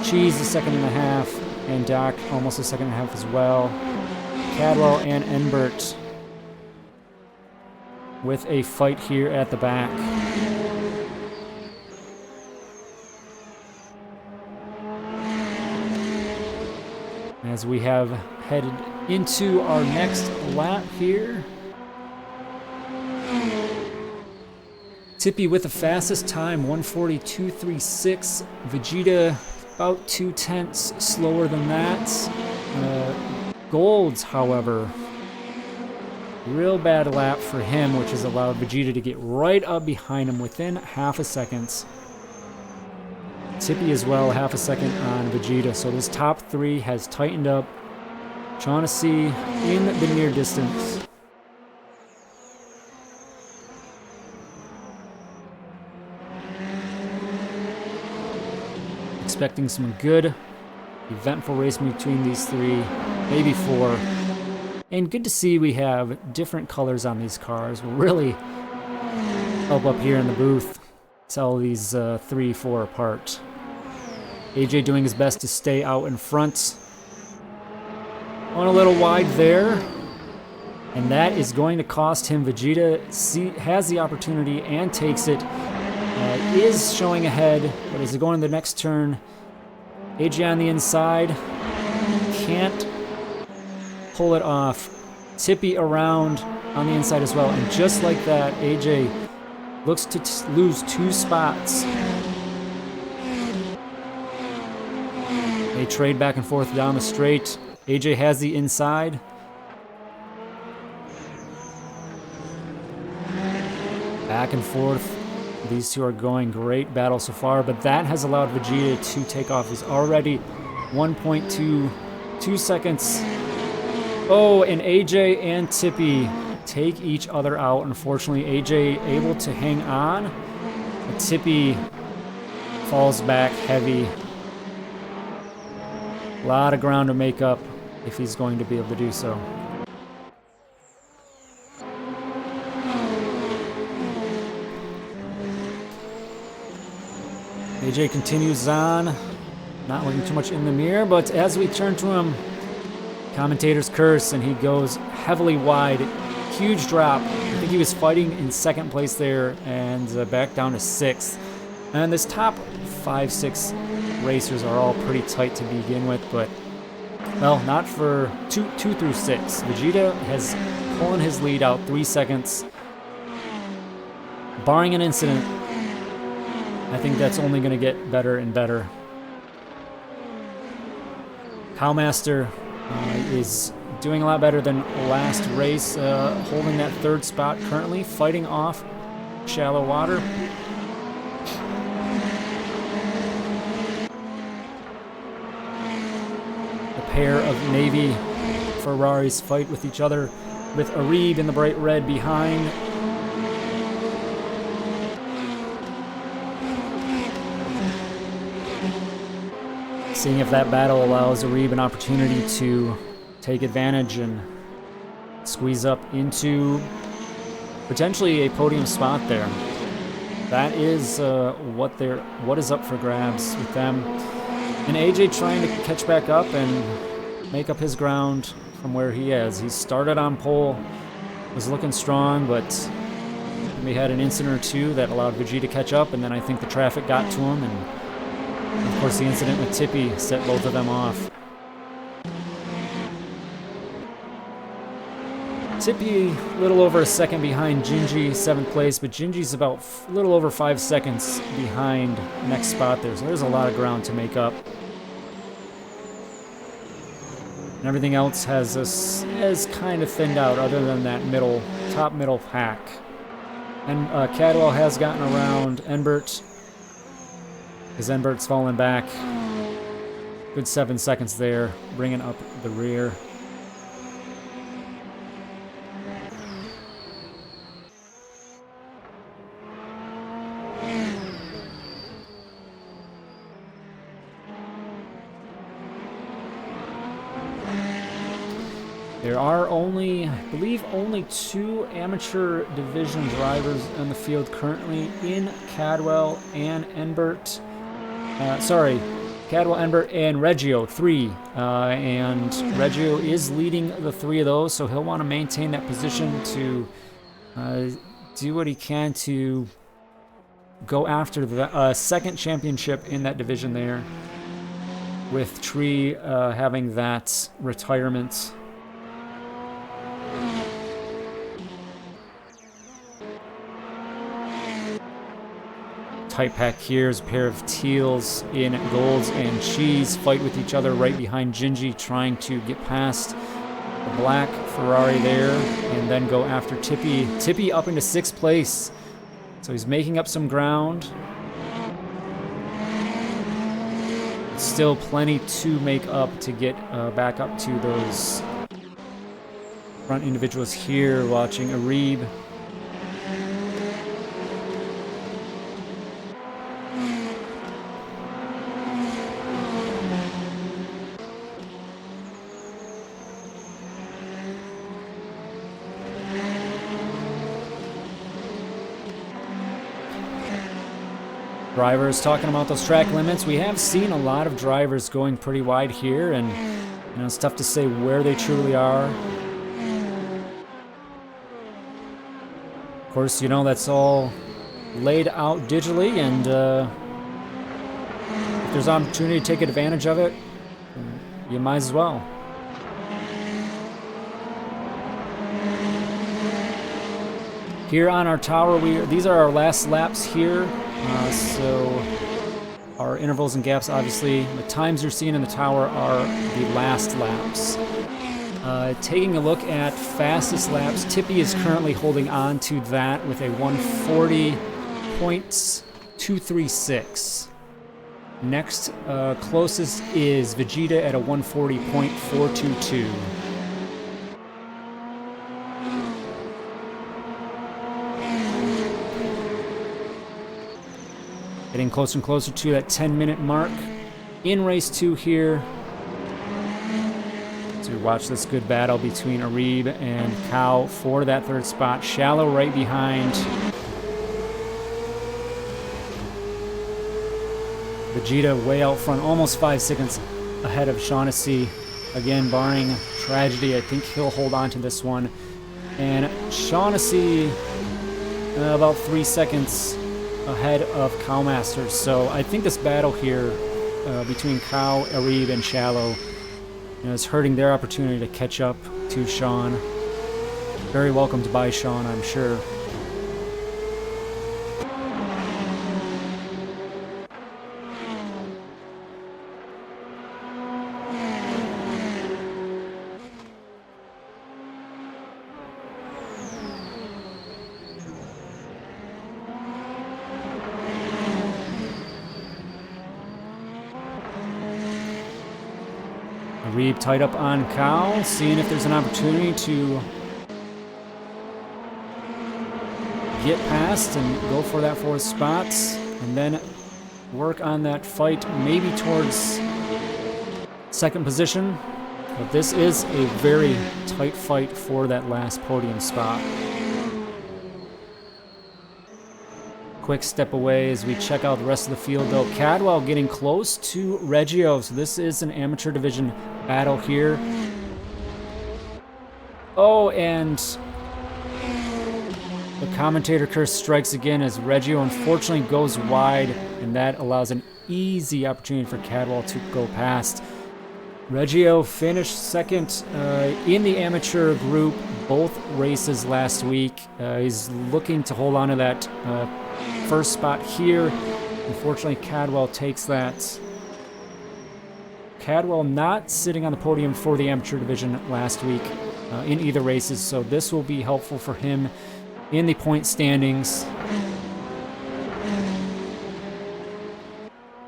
Cheese a second and a half. And Doc almost a second and a half as well. Cadwell and Enbert with a fight here at the back. As we have headed into our next lap here. Tippy with the fastest time, 142.36. Vegeta about 2/10 slower than that. Golds, however, real bad lap for him, which has allowed Vegeta to get right up behind him within half a second. Tippy as well, half a second on Vegeta. So this top 3 has tightened up. Shaughnessy in the near distance. Expecting some good, eventful racing between these 3, maybe 4, And good to see we have different colors on these cars. Will really help up here in the booth tell these 3-4 apart. AJ doing his best to stay out in front. On a little wide there. And that is going to cost him. Vegeta has the opportunity and takes it. Is showing ahead, but is going to the next turn. AJ on the inside. Can't pull it off. Tippy around on the inside as well. And just like that, AJ looks to lose 2 spots. They trade back and forth down the straight. AJ has the inside. Back and forth. These two are going great battle so far, but that has allowed Vegeta to take off. He's already 1.22 seconds. Oh, and AJ and Tippy take each other out. Unfortunately, AJ able to hang on. But Tippy falls back heavy. A lot of ground to make up if he's going to be able to do so. AJ continues on, not looking too much in the mirror, but as we turn to him, commentators curse and he goes heavily wide. Huge drop. I think he was fighting in second place there and back down to 6th. And this top 5-6 racers are all pretty tight to begin with, but well, not for 2 through 6. Vegeta has pulling his lead out 3 seconds. Barring an incident, I think that's only going to get better and better. Cowmaster is doing a lot better than last race, holding that 3rd spot currently, fighting off shallow water. The pair of Navy Ferraris fight with each other, with Arib in the bright red behind. Seeing if that battle allows Arib an opportunity to take advantage and squeeze up into potentially a podium spot there. That is what is up for grabs with them. And AJ trying to catch back up and make up his ground from where he is. He started on pole, was looking strong, but we had an incident or two that allowed Vegeta to catch up, and then I think the traffic got to him, and of course the incident with Tippy set both of them off. Tippy a little over a second behind Gingy, 7th place, but Gingy's about a little over 5 seconds behind next spot there, so there's a lot of ground to make up. And everything else has kind of thinned out other than that top middle pack. And Cadwell has gotten around Enbert, because Enbert's fallen back. Good 7 seconds there, bringing up the rear. There are only, I believe, only 2 amateur division drivers on the field currently in Cadwell and Enbert. Cadwell, Enbert, and Reggio, 3. And Reggio is leading the 3 of those, so he'll want to maintain that position to do what he can to go after the second championship in that division there, with Tree having that retirement. Tight pack here is a pair of teals in golds and cheese fight with each other right behind Gingy, trying to get past the black Ferrari there and then go after Tippy. Tippy up into 6th place, so he's making up some ground. Still plenty to make up to get back up to those front individuals here. Watching Arib. Drivers talking about those track limits. We have seen a lot of drivers going pretty wide here, and you know, it's tough to say where they truly are. Of course, you know, that's all laid out digitally, and if there's an opportunity to take advantage of it, you might as well. Here on our tower, these are our last laps here. So our intervals and gaps, obviously, the times you're seeing in the tower are the last laps. Taking a look at fastest laps, Tippy is currently holding on to that with a 140.236. Next closest is Vegeta at a 140.422. Getting closer and closer to that 10-minute mark in race 2 here. So we watch this good battle between Arib and Cow for that third spot. Shallow right behind. Vegeta way out front, almost 5 seconds ahead of Shaughnessy. Again, barring tragedy, I think he'll hold on to this one. And Shaughnessy about 3 seconds ahead of Cowmaster. So I think this battle here between Cow, Arib, and Shallow is hurting their opportunity to catch up to Sean. Very welcomed by Sean, I'm sure. Arib tied up on Cow, seeing if there's an opportunity to get past and go for that fourth spot, and then work on that fight maybe towards second position. But this is a very tight fight for that last podium spot. Quick step away as we check out the rest of the field, though. Cadwell getting close to Reggio, so this is an amateur division battle here. Oh, and the commentator curse strikes again as Reggio unfortunately goes wide, and that allows an easy opportunity for Cadwell to go past. Reggio finished second in the amateur group both races last week. He's looking to hold on to that first spot here. Unfortunately, Cadwell takes that. Cadwell not sitting on the podium for the amateur division last week in either races, so this will be helpful for him in the point standings.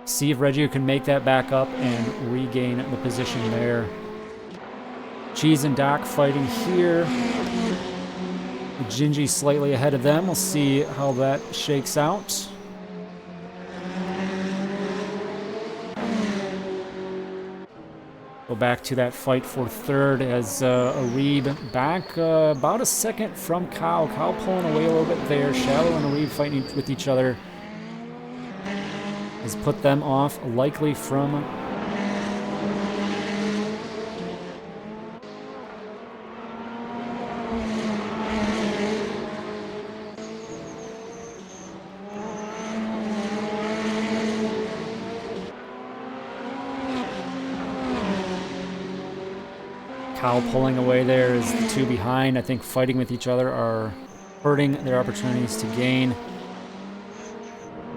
See if Reggio can make that back up and regain the position there. Cheese and Doc fighting here. Gingy slightly ahead of them. We'll see how that shakes out. Go back to that fight for third as Arib back about a second from Cow. Cow pulling away a little bit there. Shallow and Arib fighting with each other has put them off, likely from Cow pulling away there is the two behind. I think fighting with each other are hurting their opportunities to gain.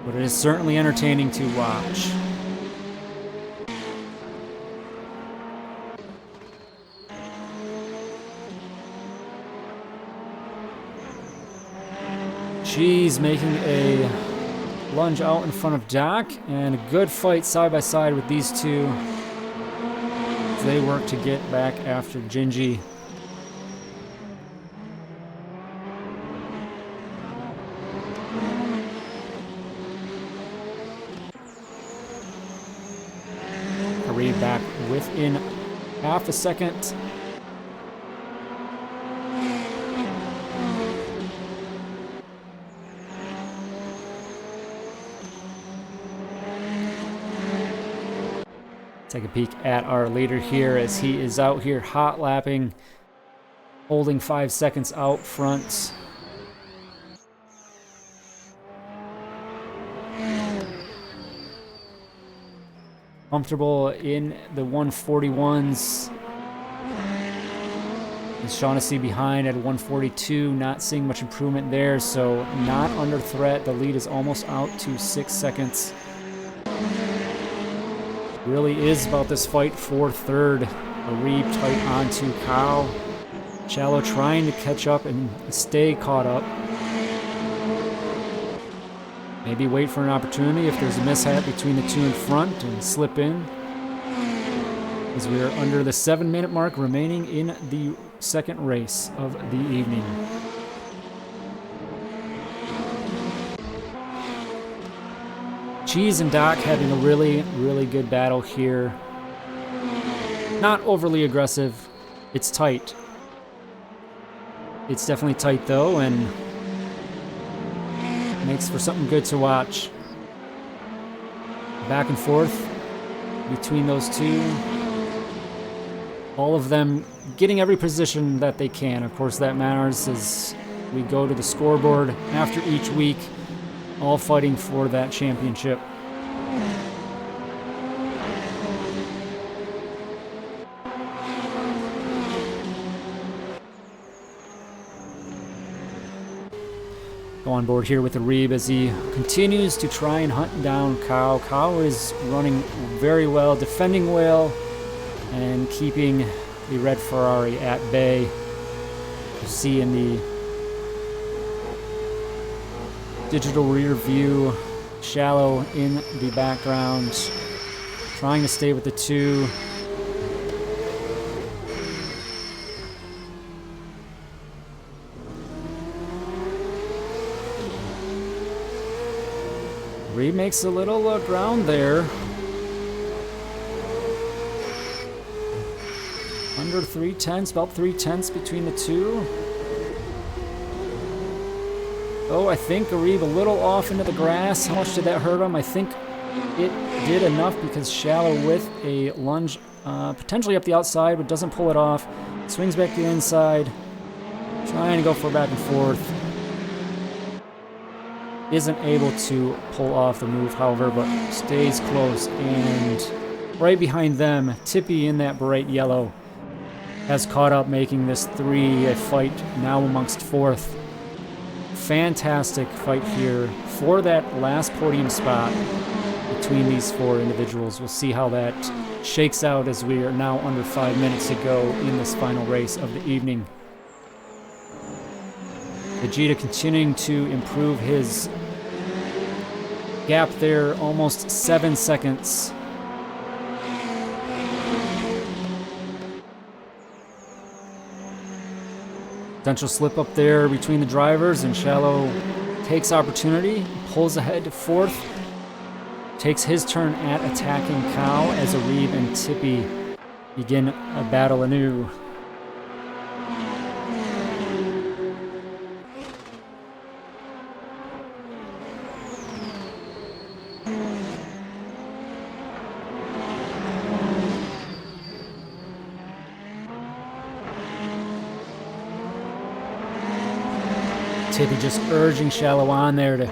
But it is certainly entertaining to watch. Cheese making a lunge out in front of Doc, and a good fight side by side with these two. They work to get back after Gingy. Arib back within half a second. Take a peek at our leader here as he is out here hot lapping, holding 5 seconds out front. Comfortable in the 141s. Is Shaughnessy behind at 142, not seeing much improvement there, so not under threat. The lead is almost out to 6 seconds. Really is about this fight for third. Arib tight onto Kyle. Shallow trying to catch up and stay caught up. Maybe wait for an opportunity if there's a mishap between the two in front and slip in. As we are under the 7-minute mark remaining in the second race of the evening. Cheese and Doc having a really, really good battle here. Not overly aggressive. It's tight. It's definitely tight though, and makes for something good to watch. Back and forth between those two. All of them getting every position that they can. Of course, that matters as we go to the scoreboard after each week, all fighting for that championship. Go on board here with Arib as he continues to try and hunt down Kyle. Kyle is running very well, defending well, and keeping the red Ferrari at bay. You see in the digital rear view, Shallow in the background, trying to stay with the two. Reed makes a little ground there. Under 3/10, about 3/10 between the two. Oh, I think Arib a little off into the grass. How much did that hurt him? I think it did enough because Shallow with a lunge, potentially up the outside, but doesn't pull it off. Swings back to the inside, trying to go for a back and forth. Isn't able to pull off the move, however, but stays close. And right behind them, Tippy in that bright yellow has caught up, making this three a fight now amongst fourth. Fantastic fight here for that last podium spot between these four individuals. We'll see how that shakes out as we are now under 5 minutes to go in this final race of the evening. Vegeta continuing to improve his gap there, almost 7 seconds. Potential slip up there between the drivers, and Shallow takes opportunity, pulls ahead to fourth, takes his turn at attacking Cow as Arib and Tippy begin a battle anew. Tippy just urging Shallow on there to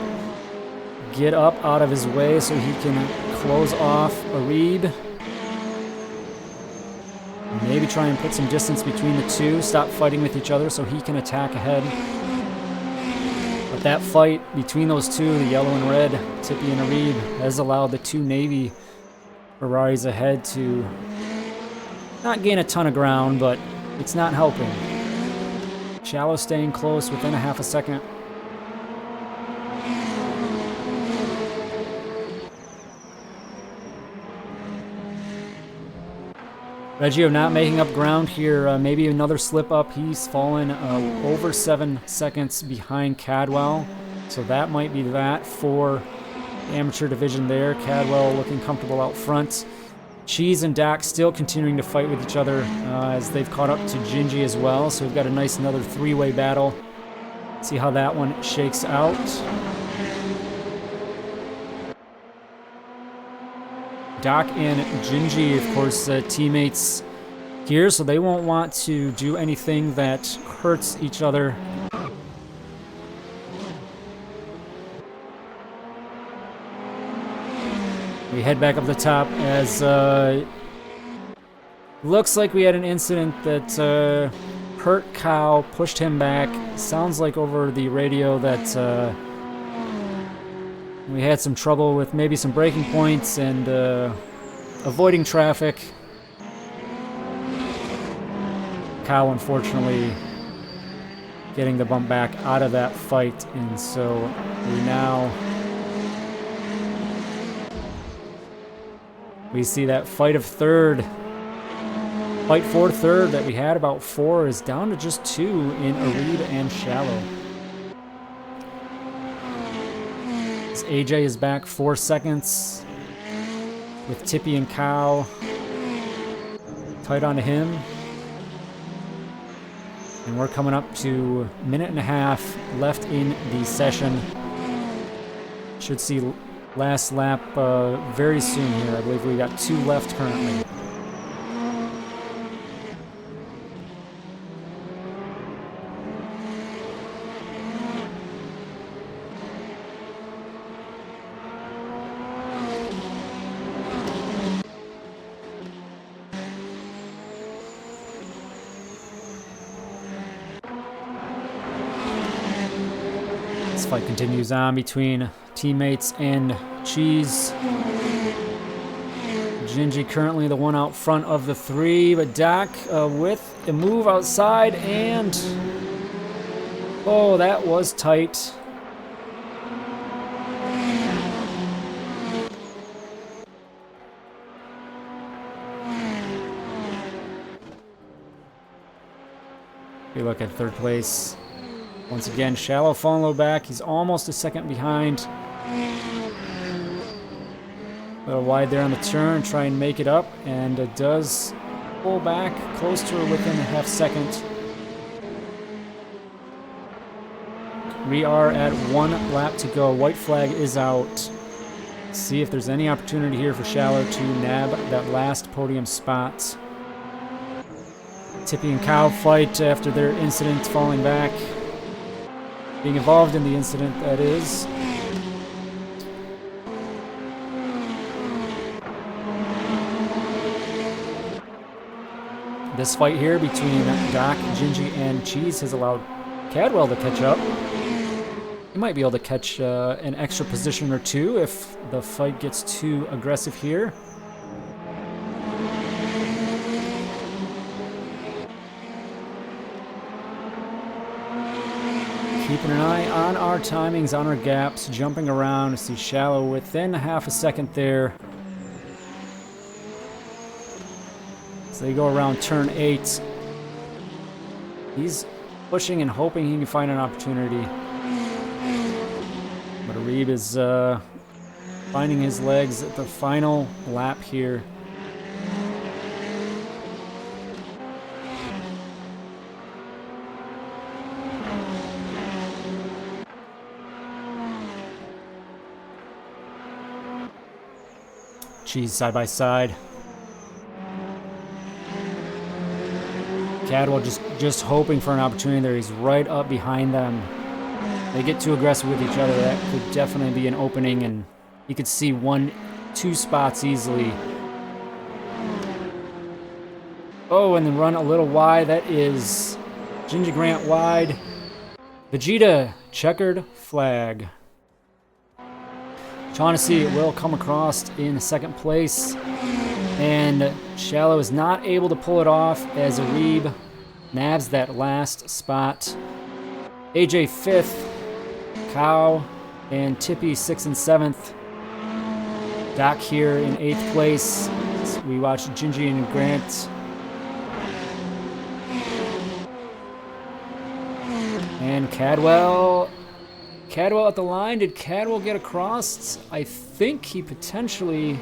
get up out of his way so he can close off Arib. Maybe try and put some distance between the two, stop fighting with each other so he can attack ahead. But that fight between those two, the yellow and red, Tippy and Arib, has allowed the two Navy Ferraris ahead to not gain a ton of ground, but it's not helping. Shallow staying close within a half a second. Reggio not making up ground here. Maybe another slip up. He's fallen over 7 seconds behind Cadwell. So that might be that for the amateur division there. Cadwell looking comfortable out front. Cheese and Dak still continuing to fight with each other as they've caught up to Gingy as well. So we've got a nice another three-way battle. See how that one shakes out. Doc and Gingy, of course, teammates here, so they won't want to do anything that hurts each other. We head back up the top as looks like we had an incident that hurt Cow, pushed him back. Sounds like over the radio that we had some trouble with maybe some braking points and avoiding traffic. Cow, unfortunately, getting the bump back out of that fight, and so we see that fight of third. Fight for third that we had about 4 is down to just 2 in Arib and Shallow. As AJ is back 4 seconds with Tippy and Cow tight onto him. And we're coming up to a minute and a half left in the session. Should see last lap very soon here. I believe we got 2 left currently. This fight continues on between teammates and Cheese. Gingy currently the one out front of the 3, but Doc with a move outside, and oh, that was tight. We look at third place. Once again, Shallow falling low back. He's almost a second behind. A little wide there on the turn. Try and make it up. And it does pull back close to her within a half second. We are at 1 lap to go. White flag is out. See if there's any opportunity here for Shallow to nab that last podium spot. Tippy and Cow fight after their incident, falling back. Being involved in the incident, that is. This fight here between Doc, Gingy, and Cheese has allowed Cadwell to catch up. He might be able to catch an extra position or 2 if the fight gets too aggressive here. Keeping an eye on our timings, on our gaps, jumping around to see Shallow within half a second there. So they go around turn 8. He's pushing and hoping he can find an opportunity. But Arib is finding his legs at the final lap here. Cheese side by side. Cadwell just hoping for an opportunity there. He's right up behind them. They get too aggressive with each other. That could definitely be an opening, and you could see 1-2 spots easily. Oh, and then run a little wide. That is Gingy Grant wide. Vegeta, checkered flag. Shaughnessy will come across in second place, and Shallow is not able to pull it off as Arib nabs that last spot. AJ 5th, Cow and Tippy 6th and 7th. Doc here in 8th place. We watch Gingy and Grant. And Cadwell at the line. Did Cadwell get across? I think he potentially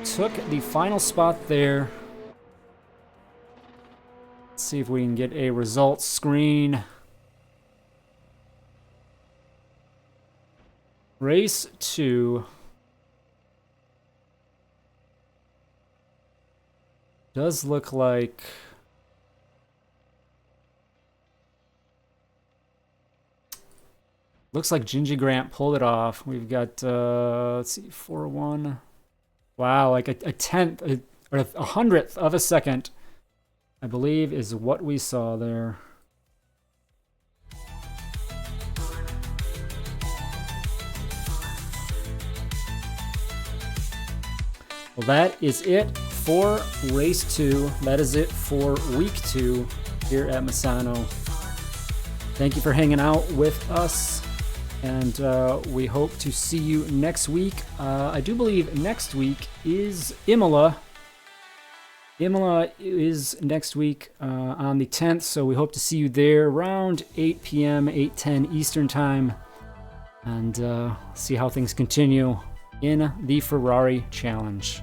took the final spot there. Let's see if we can get a results screen. Race 2. Does look like... Looks like Gingy Grant pulled it off. We've got, let's see, 4-1. Wow, like a tenth, or a hundredth of a second, I believe, is what we saw there. Well, that is it for race 2. That is it for week 2 here at Misano. Thank you for hanging out with us, and we hope to see you next week. I do believe next week is Imola. Imola is next week on the 10th, so we hope to see you there around 8 p.m., 8:10 Eastern Time, and see how things continue in the Ferrari Challenge.